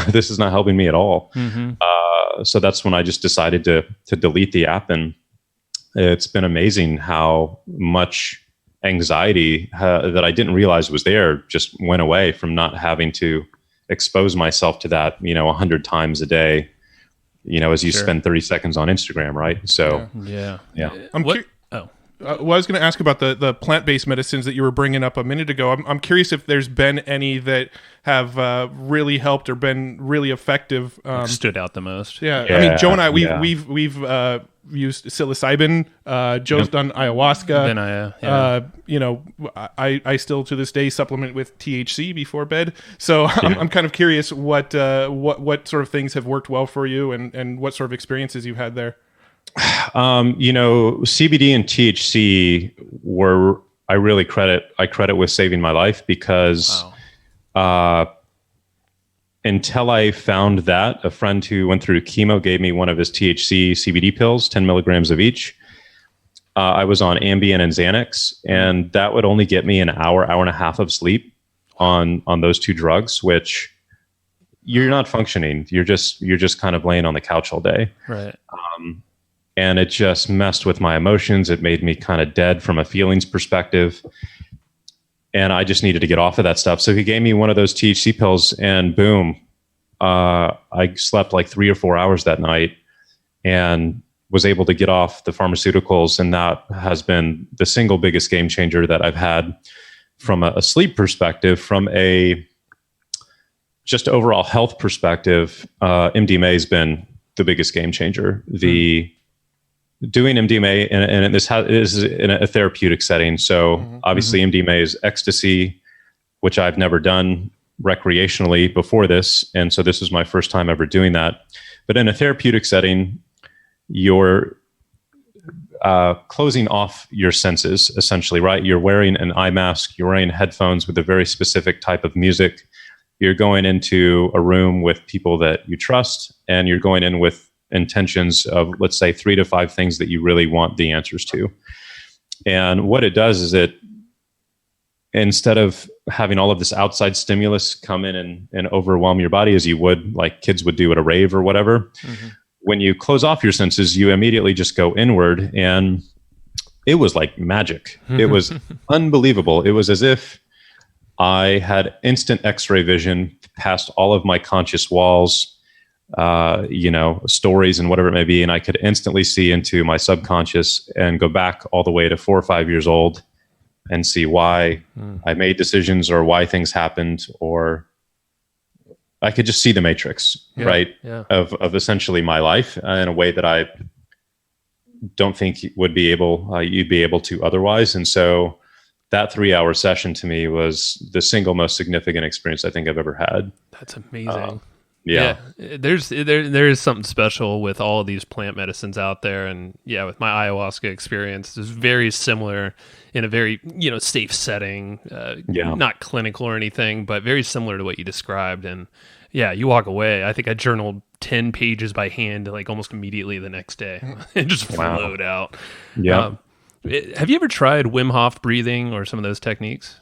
This is not helping me at all. So that's when I just decided to delete the app. And it's been amazing how much anxiety that I didn't realize was there just went away from not having to expose myself to that, 100 times a day, as you spend 30 seconds on Instagram, right? So, yeah. I was going to ask about the plant-based medicines that you were bringing up a minute ago. I'm curious if there's been any that have really helped or been really effective. Stood out the most. Yeah. I mean, Joe and I, we've used psilocybin. Joe's done ayahuasca. I still to this day supplement with THC before bed. So I'm kind of curious what sort of things have worked well for you, and what sort of experiences you've had there. CBD and THC I credit with saving my life, because until I found that, a friend who went through chemo gave me one of his THC CBD pills, 10 milligrams of each. I was on Ambien and Xanax, and that would only get me an hour and a half of sleep on those two drugs, which you're not functioning. You're just kind of laying on the couch all day. Right. And it just messed with my emotions. It made me kind of dead from a feelings perspective. And I just needed to get off of that stuff. So he gave me one of those THC pills, and boom, I slept like 3 or 4 hours that night and was able to get off the pharmaceuticals. And that has been the single biggest game changer that I've had from a sleep perspective. From a just overall health perspective, MDMA has been the biggest game changer. Doing MDMA, and this is in a therapeutic setting. So obviously MDMA is ecstasy, which I've never done recreationally before this. And so this was my first time ever doing that. But in a therapeutic setting, you're closing off your senses, essentially, right? You're wearing an eye mask, you're wearing headphones with a very specific type of music. You're going into a room with people that you trust, and you're going in with intentions of, let's say, 3 to 5 things that you really want the answers to. And what it does is it, instead of having all of this outside stimulus come in and overwhelm your body as you would, like kids would do at a rave or whatever, when you close off your senses, you immediately just go inward. And it was like magic. It was unbelievable. It was as if I had instant X-ray vision past all of my conscious walls. stories and whatever it may be. And I could instantly see into my subconscious and go back all the way to 4 or 5 years old and see why I made decisions or why things happened, or I could just see the matrix, right? Yeah. Of essentially my life in a way that I don't think you'd be able to otherwise. And so that 3-hour session to me was the single most significant experience I think I've ever had. That's amazing. Yeah. There is something special with all of these plant medicines out there. And with my ayahuasca experience, it's very similar in a very, safe setting, not clinical or anything, but very similar to what you described. And you walk away. I think I journaled 10 pages by hand, like almost immediately the next day. It just flowed out. Yeah. Have you ever tried Wim Hof breathing or some of those techniques?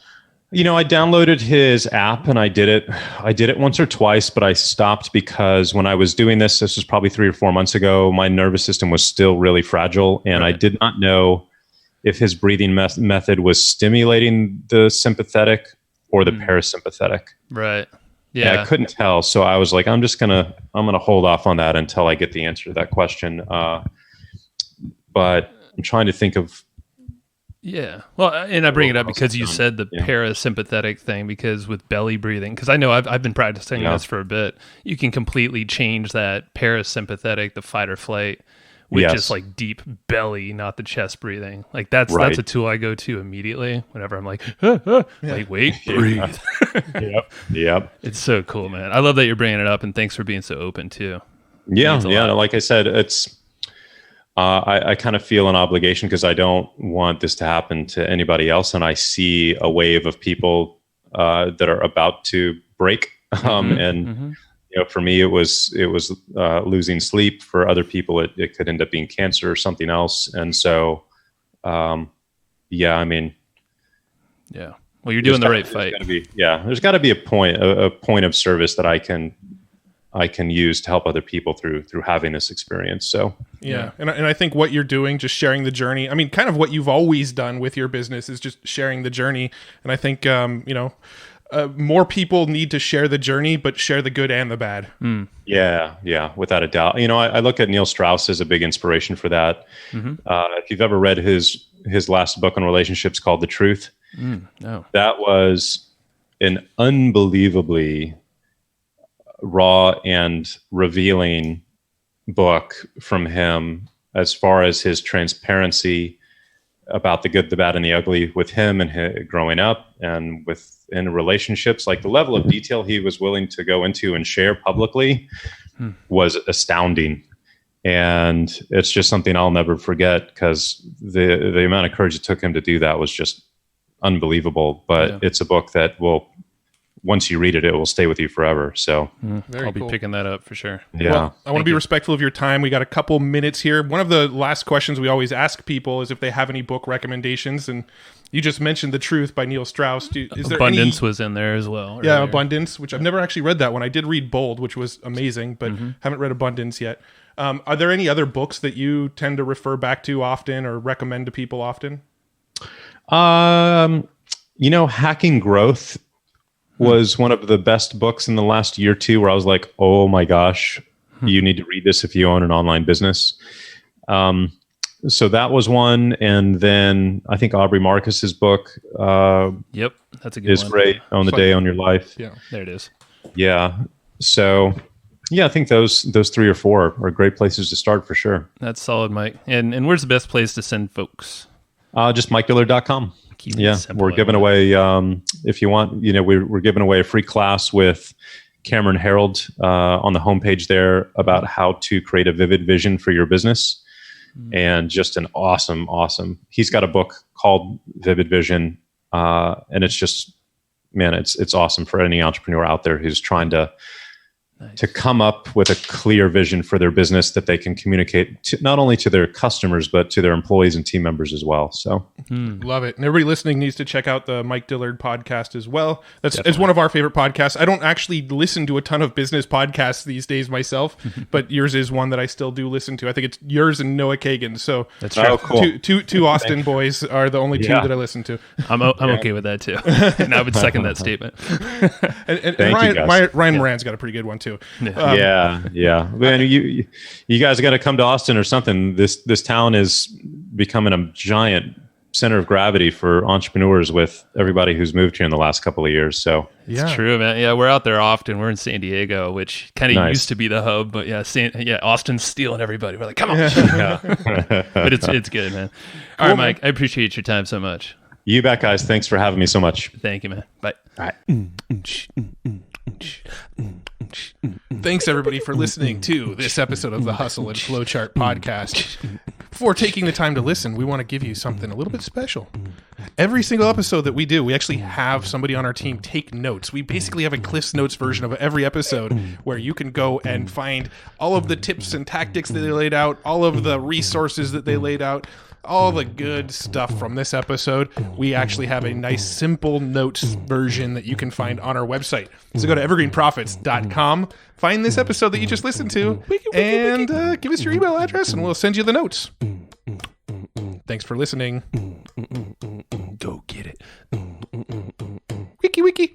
I downloaded his app and I did it once or twice, but I stopped because when I was doing this was probably 3 or 4 months ago, my nervous system was still really fragile. And I did not know if his breathing method was stimulating the sympathetic or the parasympathetic. Right. Yeah. And I couldn't tell. So I was like, I'm going to hold off on that until I get the answer to that question. But I'm trying to think of. Yeah. Well, and I bring it up because you said the parasympathetic thing, because with belly breathing, because I know I've been practicing this for a bit, you can completely change that parasympathetic, the fight or flight, with just like deep belly, not the chest breathing. Like that's a tool I go to immediately whenever I'm like, like wait, breathe. Yep. It's so cool, man. I love that you're bringing it up, and thanks for being so open too. Yeah. Like I said, it's, I kind of feel an obligation because I don't want this to happen to anybody else. And I see a wave of people that are about to break. For me, it was losing sleep. For other people, it could end up being cancer or something else. And so, Well, you're doing the right fight. There's got to be a point of service that I can use to help other people through having this experience. So and I think what you're doing, just sharing the journey. I mean, kind of what you've always done with your business is just sharing the journey. And I think more people need to share the journey, but share the good and the bad. Yeah, without a doubt. I look at Neil Strauss as a big inspiration for that. If you've ever read his last book on relationships called The Truth, no, that was an unbelievably raw and revealing book from him as far as his transparency about the good, the bad, and the ugly with him and his growing up and in relationships. Like the level of detail he was willing to go into and share publicly was astounding. And it's just something I'll never forget, because the amount of courage it took him to do that was just unbelievable. But it's a book that will, once you read it, it will stay with you forever. So I'll be picking that up for sure. Yeah. Well, I want to be respectful of your time. We got a couple minutes here. One of the last questions we always ask people is if they have any book recommendations. And you just mentioned The Truth by Neil Strauss. Is there Abundance was in there as well. Yeah, Abundance, which I've never actually read that one. I did read Bold, which was amazing, but haven't read Abundance yet. Are there any other books that you tend to refer back to often or recommend to people often? Hacking Growth was one of the best books in the last year or two, where I was like, oh my gosh, you need to read this if you own an online business. So that was one. And then I think Aubrey Marcus's book that's a good is one. Great. Own the Day, Own Your Life. Yeah, there it is. Yeah. So I think those 3 or 4 are great places to start for sure. That's solid, Mike. And where's the best place to send folks? Just MikeDillard.com. We're giving away, if you want, we're giving away a free class with Cameron Harold on the homepage there about how to create a vivid vision for your business. And just an awesome. He's got a book called Vivid Vision, and it's just, man, it's awesome for any entrepreneur out there who's trying to come up with a clear vision for their business that they can communicate to, not only to their customers, but to their employees and team members as well. So love it. And everybody listening needs to check out the Mike Dillard podcast as well. It's one of our favorite podcasts. I don't actually listen to a ton of business podcasts these days myself, but yours is one that I still do listen to. I think it's yours and Noah Kagan. So that's right. Cool. Two Austin boys are the only two that I listen to. I'm okay with that too. And I would second that statement. and Ryan Moran's got a pretty good one too. to. Yeah. Man, you guys got to come to Austin or something. This town is becoming a giant center of gravity for entrepreneurs with everybody who's moved here in the last couple of years. So it's true, man. Yeah, we're out there often. We're in San Diego, which kind of used to be the hub, but Austin's stealing everybody. We're like, come on. But it's good, man. All right, Mike, I appreciate your time so much. You bet, guys. Thanks for having me so much. Thank you, man. Bye. All right. Thanks, everybody, for listening to this episode of the Hustle and Flowchart podcast. Before taking the time to listen, we want to give you something a little bit special. Every single episode that we do, we actually have somebody on our team take notes. We basically have a Cliff's Notes version of every episode where you can go and find all of the tips and tactics that they laid out, all of the resources that they laid out, all the good stuff from this episode. We actually have a nice simple notes version that you can find on our website. So go to evergreenprofits.com, find this episode that you just listened to, and give us your email address and we'll send you the notes. Thanks for listening. Go get it. Wiki.